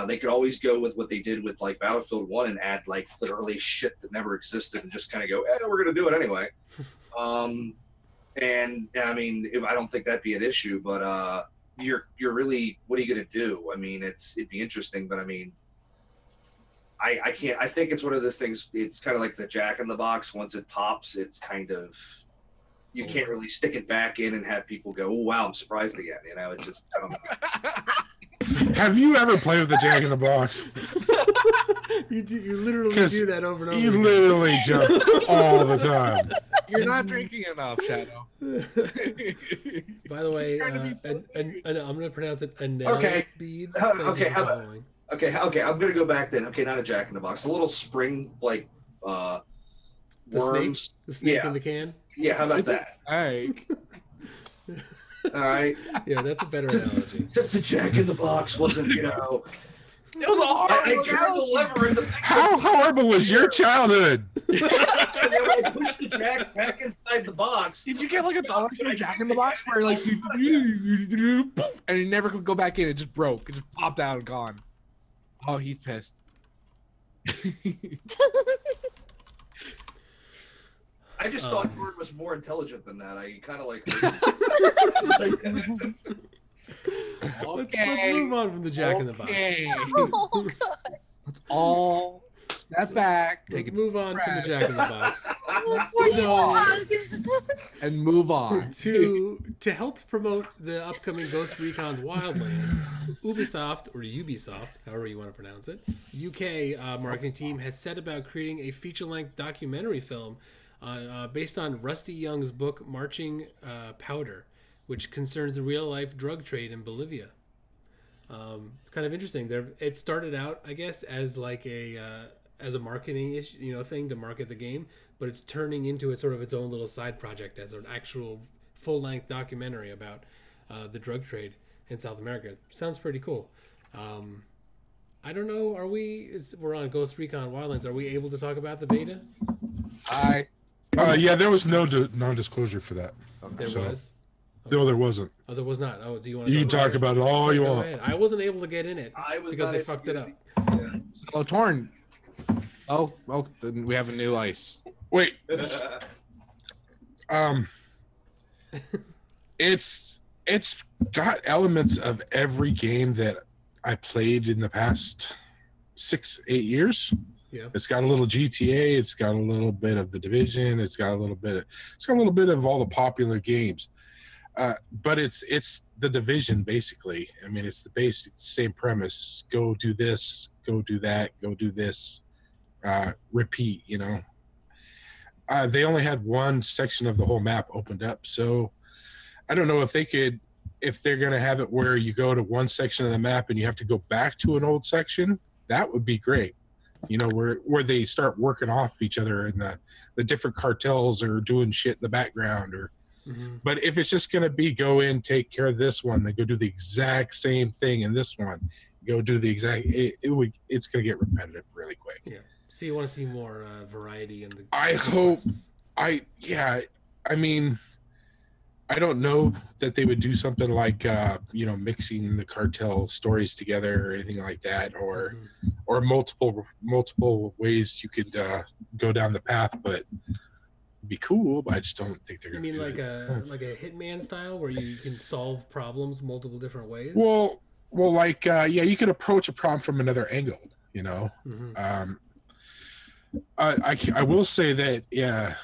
They could always go with what they did with like Battlefield 1 and add like literally shit that never existed and just kind of go, we're going to do it anyway. And I mean, I don't think that'd be an issue, but you're really, what are you going to do? I mean, it'd be interesting, but I mean, I can't, I think it's one of those things. It's kind of like the Jack in the Box. Once it pops, it's kind of, you can't really stick it back in and have people go, oh, wow, I'm surprised again. You know, it just, I don't know. Have you ever played with the Jack in the Box? You literally do that over and over. You literally jump all the time. You're not drinking enough, Shadow. By the way, I'm going to pronounce it Anel okay. Beads. Okay, I'm going to go back then. Okay, not a Jack in the Box. A little spring, like, worms. The snake in the can? Yeah, how about that? All right. All right. Yeah, that's a better analogy. Just a Jack in the Box wasn't, you know. It was a horrible I turned the lever and the thing. How horrible was your childhood? And then when I pushed the Jack back inside the box. Did you get like a Dollar Tree Jack in the Box where like, and it never could go back in? It just broke. It just popped out and gone. Oh, he's pissed. I just thought Jordan was more intelligent than that. I kind of like. Let's move on from the Jack in the Box. Oh, God. Let's all step back. Let's move on from the Jack in the Box. And move on. To help promote the upcoming Ghost Recon's Wildlands, Ubisoft, or Ubisoft, however you want to pronounce it, UK marketing team has set about creating a feature-length documentary film based on Rusty Young's book Marching Powder, which concerns the real-life drug trade in Bolivia. It's kind of interesting. It started out, I guess, as like as a marketing issue, thing to market the game, but it's turning into its own little side project as an actual full-length documentary about the drug trade in South America. Sounds pretty cool. I don't know. We're on Ghost Recon Wildlands. Are we able to talk about the beta? Yeah, there was no non-disclosure for that. There was. No, there wasn't. Oh, there was not. Oh, do you want to? You can talk about it all you want. Ahead. I wasn't able to get in it because they fucked it up. Yeah. So Torn. Oh, then we have a new ice. Wait. It's got elements of every game that I played in the past 6-8 years. Yeah. It's got a little GTA. It's got a little bit of The Division. It's got a little bit of all the popular games. But it's The Division, basically. I mean, it's the basic same premise. Go do this, go do that, go do this, repeat, They only had one section of the whole map opened up. So I don't know if they're going to have it where you go to one section of the map and you have to go back to an old section. That would be great. Where they start working off each other and the different cartels are doing shit in the background But if it's just going to be go in, take care of this one, then go do the exact same thing in this one, go do the exact, it's going to get repetitive really quick. Yeah. So you want to see more variety in the quests. I mean, I don't know that they would do something like, mixing the cartel stories together or anything like that, or multiple ways you could go down the path, but be cool, but I just don't think they're going to do like a Hitman style where you can solve problems multiple different ways? Well, you can approach a problem from another angle, I will say that,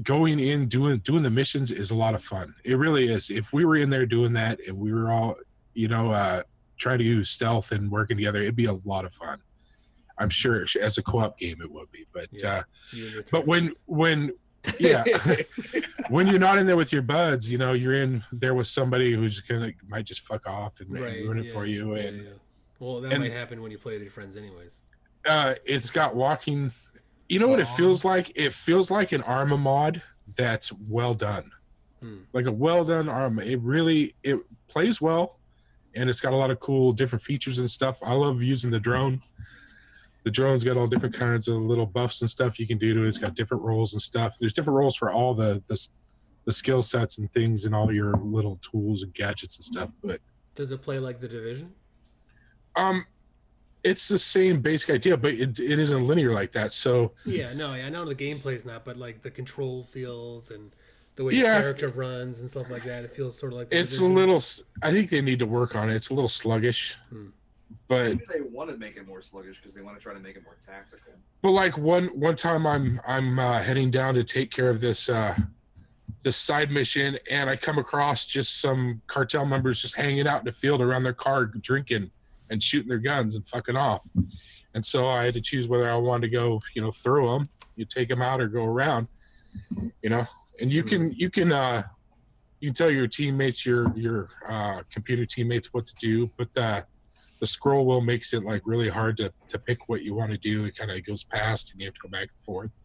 going in, doing the missions is a lot of fun. It really is. If we were in there doing that and we were all, trying to use stealth and working together, it'd be a lot of fun. I'm sure as a co-op game it would be, but when Yeah. When you're not in there with your buds, you know, you're in there with somebody who's might just fuck off and ruin it for you. And well, that might happen when you play with your friends, anyways. It's got walking. You know what it feels like? It feels like an Arma mod that's well done, like a well done Arma. It plays well, and it's got a lot of cool different features and stuff. I love using the drone. The drone's got all different kinds of little buffs and stuff you can do to it. It's got different roles and stuff. There's different roles for all the skill sets and things and all your little tools and gadgets and stuff. But does it play like The Division? It's the same basic idea, but it isn't linear like that. So I know the gameplay's not, but like the control feels and the way the character runs and stuff like that, it feels sort of like it's a little. I think they need to work on it. It's a little sluggish. But maybe they want to make it more sluggish because they want to try to make it more tactical. But like one time, I'm heading down to take care of this side mission, and I come across just some cartel members just hanging out in the field around their car, drinking and shooting their guns and fucking off. And so I had to choose whether I wanted to go, through them, you take them out, or go around, And you can tell your teammates, your computer teammates what to do, but the scroll wheel makes it like really hard to pick what you want to do. It kind of goes past, and you have to go back and forth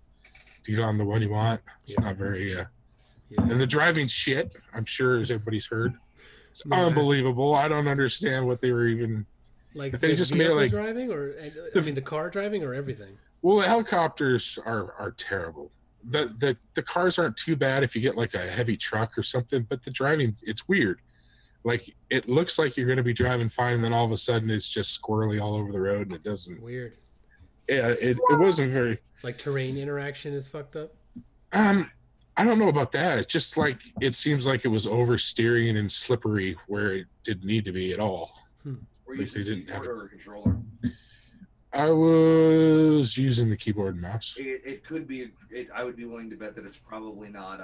to get on the one you want. It's not very. And the driving shit, I'm sure, as everybody's heard, it's unbelievable. I don't understand what they were even. Like they just made like driving, or the car driving, or everything. Well, the helicopters are terrible. The cars aren't too bad if you get like a heavy truck or something, but the driving, it's weird. Like it looks like you're going to be driving fine, and then all of a sudden it's just squirrely all over the road, and it doesn't. Weird. Yeah, it wasn't very. Like terrain interaction is fucked up. I don't know about that. It's just like it seems like it was oversteering and slippery where it didn't need to be at all. Were you using a keyboard or a controller? I was using the keyboard and mouse. It could be. I would be willing to bet that it's probably not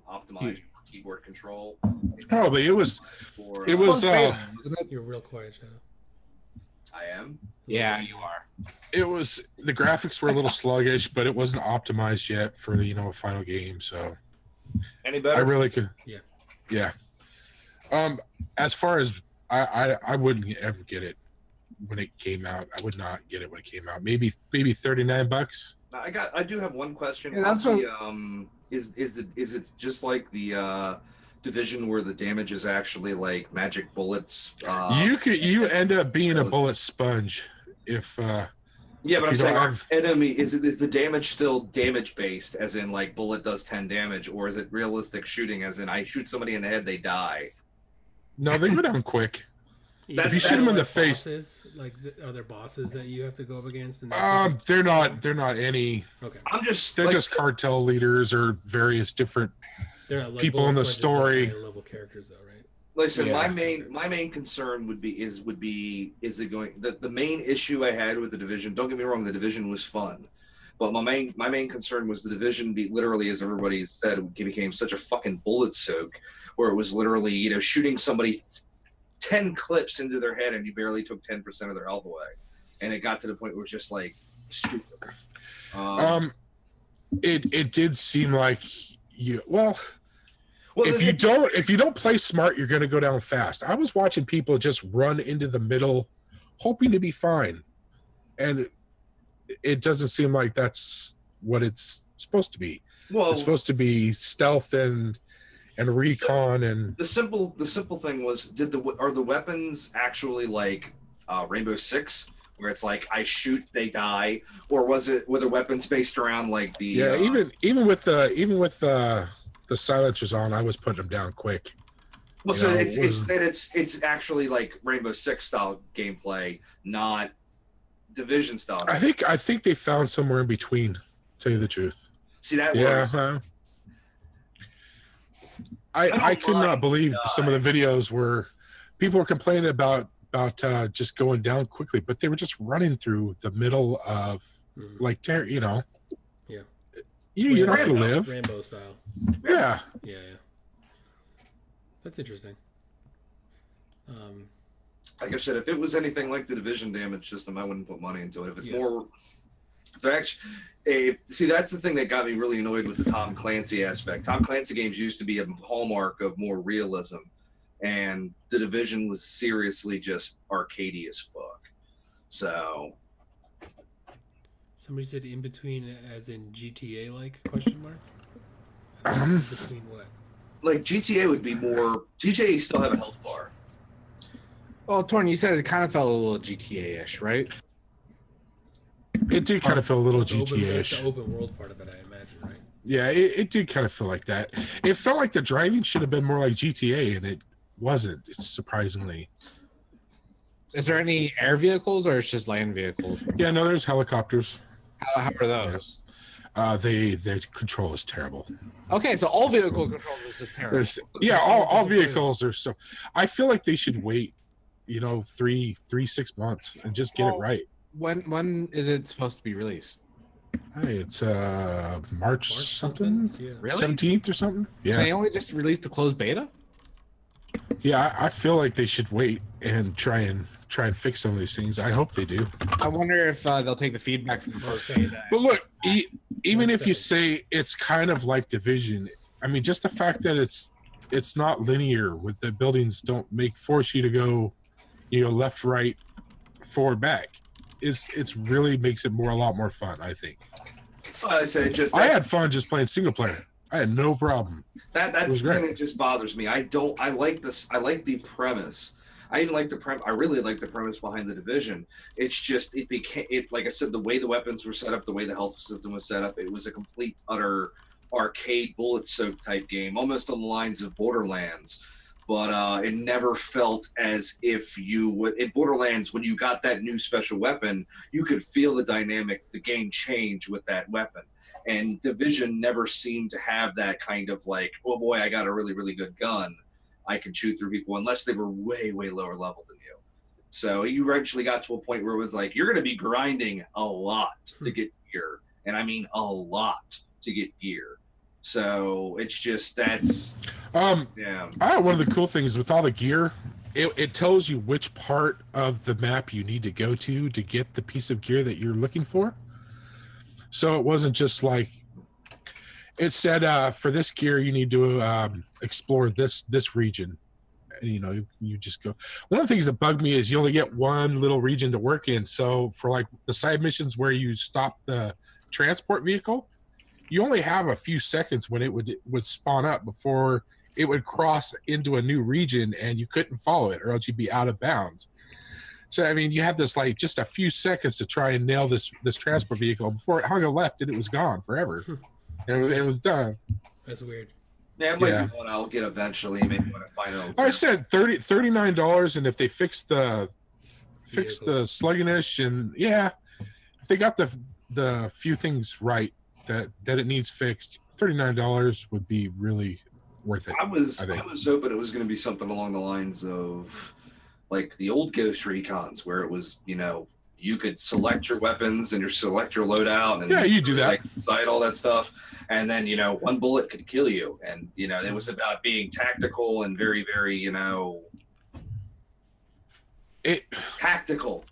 optimized for keyboard control. Probably it was. It was. You're real quiet, Shadow. I am. Yeah, you are. It was the graphics were a little sluggish, but it wasn't optimized yet for the a final game. So. Any better? I really could. Yeah. Yeah. As far as I wouldn't ever get it when it came out. I would not get it when it came out. Maybe $39. I do have one question. Yeah, that's what, is it just like the Division where the damage is actually like magic bullets? You end up being a bullet sponge if yeah, but I'm saying our enemy is the damage still damage based, as in like bullet does 10 damage, or is it realistic shooting, as in I shoot somebody in the head, they die? No, they go down quick. If you shoot them in the face, are there bosses that you have to go up against? And they're not any. Okay. They're just cartel leaders or various different people in the story. Level characters, though, right? Listen, my main concern would be is it going the main issue I had with the Division. Don't get me wrong, the Division was fun, but my main concern was the Division literally, as everybody said, became such a fucking bullet soak, where it was literally shooting somebody 10 clips into their head and you barely took 10% of their health away, and it got to the point where it was just like stupid. It did seem like if you don't play smart, you're going to go down fast. I was watching people just run into the middle, hoping to be fine, and it doesn't seem like that's what it's supposed to be. Well, it's supposed to be stealth and recon and the simple thing was, are the weapons actually like Rainbow Six, where it's like I shoot, they die, or were the weapons based around like the even with the silencers on, I was putting them down quick. Well, so it's actually like Rainbow Six style gameplay, not Division style. I think they found somewhere in between. To tell you the truth. See that? Yeah. I could not believe some of the videos where people were complaining about just going down quickly, but they were just running through the middle of Yeah. You're not going to live. Rambo style. Yeah. Yeah. That's interesting. Like I said, if it was anything like the Division damage system, I wouldn't put money into it. If it's more, See, that's the thing that got me really annoyed with the Tom Clancy aspect. Tom Clancy games used to be a hallmark of more realism, and The Division was seriously just arcadey as fuck. So, somebody said in between, as in GTA, like question mark. Between what? Like GTA would be more. GTA still have a health bar. Well, Torn, you said it kind of felt a little GTA-ish, right? It did kind of feel a little GTA-ish. The open world part of it, I imagine, right? Yeah, it did kind of feel like that. It felt like the driving should have been more like GTA, and it wasn't. It's surprisingly. Is there any air vehicles, or it's just land vehicles? Yeah, no, there's helicopters. How are those? Their control is terrible. Okay, so all vehicle control is just terrible. All vehicles are so. I feel like they should wait, 6 months and just get it right. When is it supposed to be released? Hey, it's March something? Yeah. Really? 17th or something? Yeah. They only just released the closed beta? Yeah, I feel like they should wait and try and fix some of these things. I hope they do. I wonder if they'll take the feedback from the closed beta. But look, even if you say it's kind of like Division, I mean, just the fact that it's not linear, with the buildings don't force you to go, left, right, forward, back. It's really makes it a lot more fun, I think. Well, I had fun just playing single player. I had no problem. That's the thing that just bothers me. I like this. I like the premise. I even like the premise. I really like the premise behind The Division. It's just it became like I said, the way the weapons were set up, the way the health system was set up, it was a complete utter arcade bullet soak type game, almost on the lines of Borderlands. But it never felt as if in Borderlands, when you got that new special weapon, you could feel the game change with that weapon. And Division never seemed to have that kind of like, oh boy, I got a really, really good gun. I can shoot through people, unless they were way, way lower level than you. So you eventually got to a point where it was like, you're going to be grinding a lot to get gear. And I mean a lot to get gear. So it's just that's yeah. One of the cool things with all the gear, it tells you which part of the map you need to go to get the piece of gear that you're looking for. So it wasn't just like it said for this gear you need to explore this region. And, you just go. One of the things that bugged me is you only get one little region to work in. So for like the side missions where you stop the transport vehicle, you only have a few seconds when it would spawn up before it would cross into a new region, and you couldn't follow it or else you'd be out of bounds. So, I mean, you have this like just a few seconds to try and nail this transport vehicle before it hung a left and it was gone forever. It was done. That's weird. Yeah, it might be one I'll get eventually, maybe when I find out. I said $39, and if they fix the sluggishness, and if they got the few things right that it needs fixed, $39 would be really worth it. I was hoping it was going to be something along the lines of like the old Ghost Recons, where it was, you could select your weapons and select your loadout, and you do that, like, decide all that stuff, and then one bullet could kill you, and it was about being tactical and very, very tactical.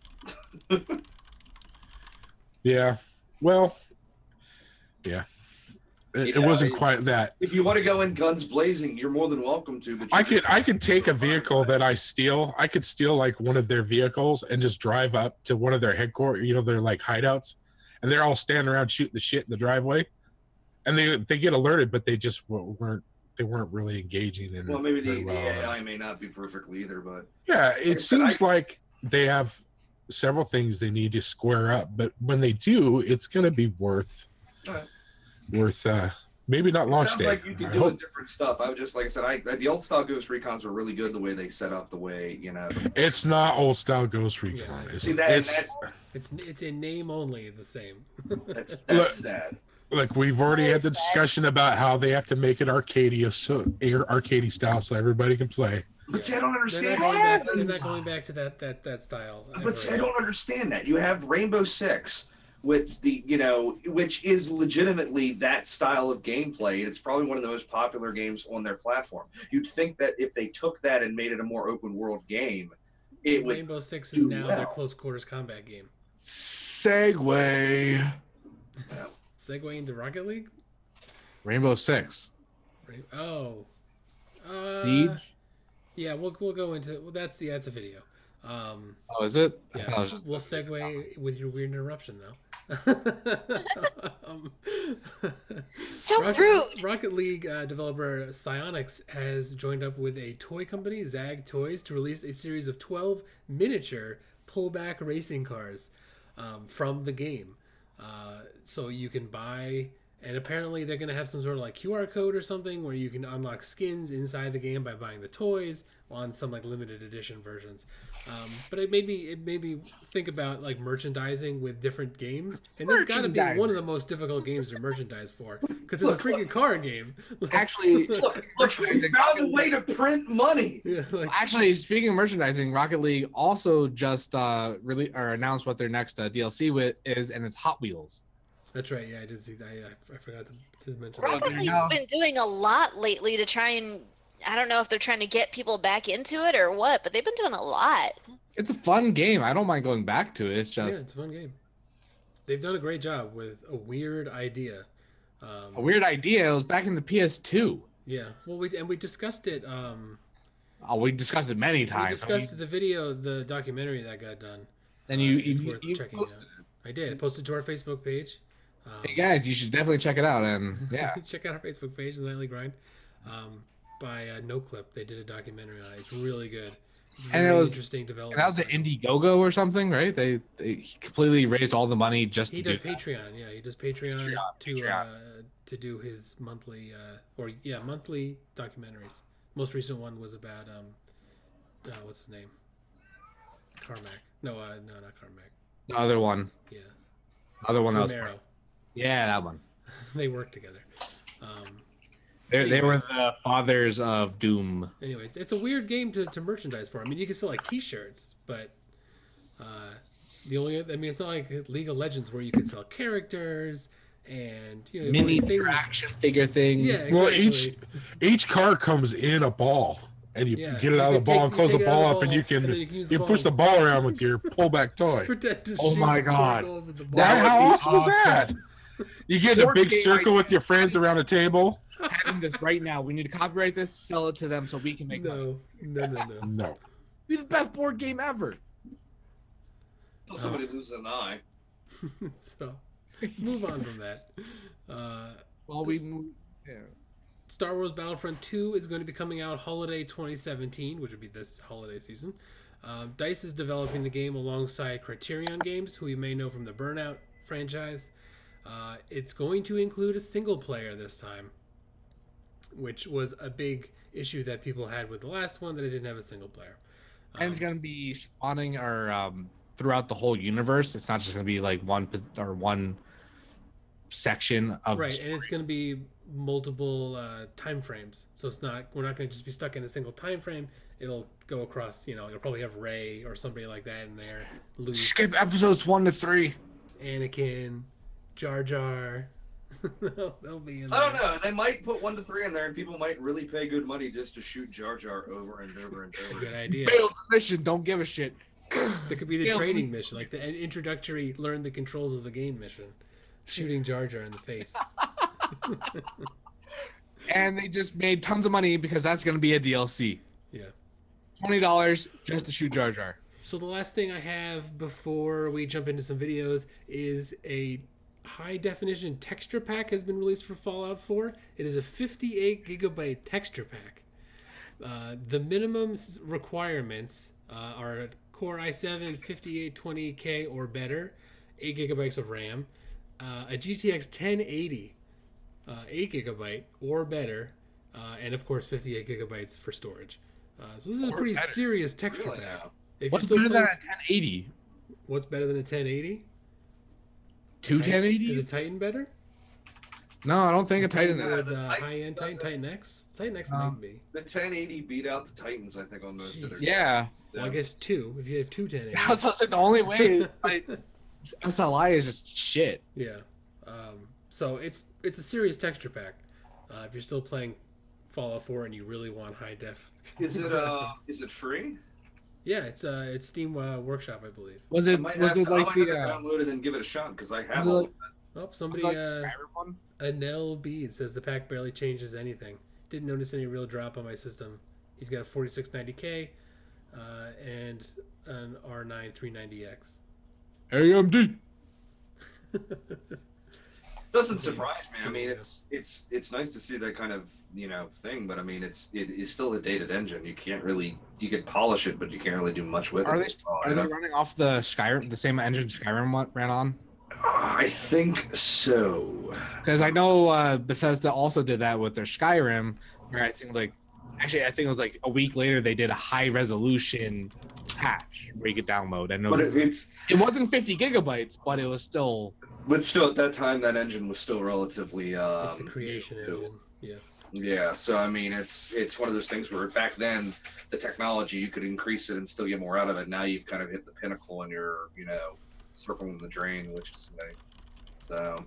Yeah, well. Yeah, it wasn't quite that. If you want to go in guns blazing, you're more than welcome to. But I could take a vehicle that I steal. I could steal like one of their vehicles and just drive up to one of their headquarters. They're like hideouts, and they're all standing around shooting the shit in the driveway, and they get alerted, but they just weren't really engaging in. Well, maybe the AI may not be perfectly either, but it seems like they have several things they need to square up, but when they do, it's going to be worth maybe not launch day. Sounds like you can do different stuff. I would just, like I said, the old style Ghost Recons were really good. The way they set up, the way It's not old style Ghost Recon. Yeah, it's in name only the same. That's sad. Like we've already had the discussion about how they have to make it arcadey style so everybody can play. But see, I don't understand. They're not going back to that style. But see, I don't understand that. You have Rainbow Six, which is legitimately that style of gameplay. It's probably one of the most popular games on their platform. You'd think that if they took that and made it a more open world game, Rainbow Six is now their close quarters combat game. Segue. Yeah. Segue into Rocket League. Rainbow Six. Oh. Siege. Yeah, we'll go into. Well, that's a video. Oh, is it? Yeah, I thought it was just we'll segue with your weird interruption though. So rude. Rocket League developer Psyonix has joined up with a toy company, Zag Toys, to release a series of 12 miniature pullback racing cars from the game. So you can buy, and apparently they're going to have some sort of like QR code or something where you can unlock skins inside the game by buying the toys on some like limited edition versions. But it made me think about like merchandising with different games, and this got to be one of the most difficult games to merchandise for because it's a freaking car game. Actually, Look, we found a way to print money. Yeah, actually, speaking of merchandising, Rocket League also just announced what their next DLC is, and it's Hot Wheels. That's right. Yeah, I did see that. I forgot to mention that. Rocket League's been doing a lot lately to try and, I don't know if they're trying to get people back into it or what, but they've been doing a lot. It's a fun game. I don't mind going back to it. It's just it's a fun game. They've done a great job with a weird idea. A weird idea. It was back in the PS2. Yeah. Well, we discussed it. We discussed it many times. We discussed the documentary that got done. And it's you worth checking out. I did. I posted to our Facebook page. Hey guys, you should definitely check it out. And yeah, check out our Facebook page, The Nightly Grind. By NoClip, they did a documentary on it. It's really good. It's and it was interesting development. And that was an Indiegogo or something, right? They completely raised all the money just to do that. Patreon. Yeah, he does Patreon to do his monthly monthly documentaries. Most recent one was about what's his name? Carmack. No, not Carmack. The other one. Yeah. The other one. Romero. Yeah, that one. They work together. They were the fathers of Doom. Anyways, it's a weird game to merchandise for. I mean, you can sell like T-shirts, but it's not like League of Legends where you could sell characters and mini action figure things. Yeah, exactly. Well, each car comes in a ball, and you get it out of the ball and close the ball up, and you can push the ball around with your pullback toy. Oh my god! How awesome is that? You get in a big circle with your friends around a table. Having this right now, we need to copyright this, sell it to them so we can make money. No. Be the best board game ever. Until somebody loses an eye. So let's move on from that. Yeah. Star Wars Battlefront 2 is going to be coming out holiday 2017, which would be this holiday season. DICE is developing the game alongside Criterion Games, who you may know from the Burnout franchise. It's going to include a single player this time, which was a big issue that people had with the last one, that it didn't have a single player. And it's going to be spawning throughout the whole universe. It's not just going to be like one section of right, and it's going to be multiple time frames. So we're not going to just be stuck in a single time frame. It'll go across. You'll probably have Rey or somebody like that in there. Luke, skip episodes 1 to 3. Anakin, Jar Jar. They'll be in there. I don't know. They might put 1 to 3 in there, and people might really pay good money just to shoot Jar Jar over and over and over. Good idea. Failed mission. Don't give a shit. That could be the training mission, like the introductory learn the controls of the game mission. Shooting Jar Jar in the face. And they just made tons of money because that's going to be a DLC. Yeah. $20 just to shoot Jar Jar. So the last thing I have before we jump into some videos is a high definition texture pack has been released for Fallout 4. It is a 58 gigabyte texture pack. The minimum requirements are Core i7 5820K or better, 8 gigabytes of RAM, a GTX 1080, 8 gigabyte or better, and of course 58 gigabytes for storage. So this is a pretty serious texture pack. What's better than a 1080? What's better than a 1080? Two 1080s? Is a Titan better? No, I don't think a Titan. High-end Titan X? Titan X might be. The 1080 beat out the Titans, I think, on most of their Yeah. Well, I guess two. If you have two 1080s. I was saying the only way SLI is just shit. Yeah. So it's a serious texture pack. If you're still playing Fallout 4 and you really want high def. Is it free? Yeah, it's Steam Workshop, I believe. Was it like the download it and give it a shot because I have all of that. Oh, somebody, Like the Skyrim one? Anel Bede says the pack barely changes anything. Didn't notice any real drop on my system. He's got a 4690K and an R9 390X. AMD. Doesn't surprise me. I mean, it's nice to see that kind of thing, but I mean, it is still a dated engine. You can polish it, but you can't really do much with it. Are they running off the same engine Skyrim ran on? I think so. Because I know Bethesda also did that with their Skyrim, where I think it was like a week later they did a high resolution patch where you could download. And it wasn't 50 gigabytes, but it was still. But still, at that time, that engine was still relatively. It's the creation engine. Yeah. Yeah. So I mean, it's one of those things where back then the technology you could increase it and still get more out of it. Now you've kind of hit the pinnacle and you're circling the drain, which is nice. So.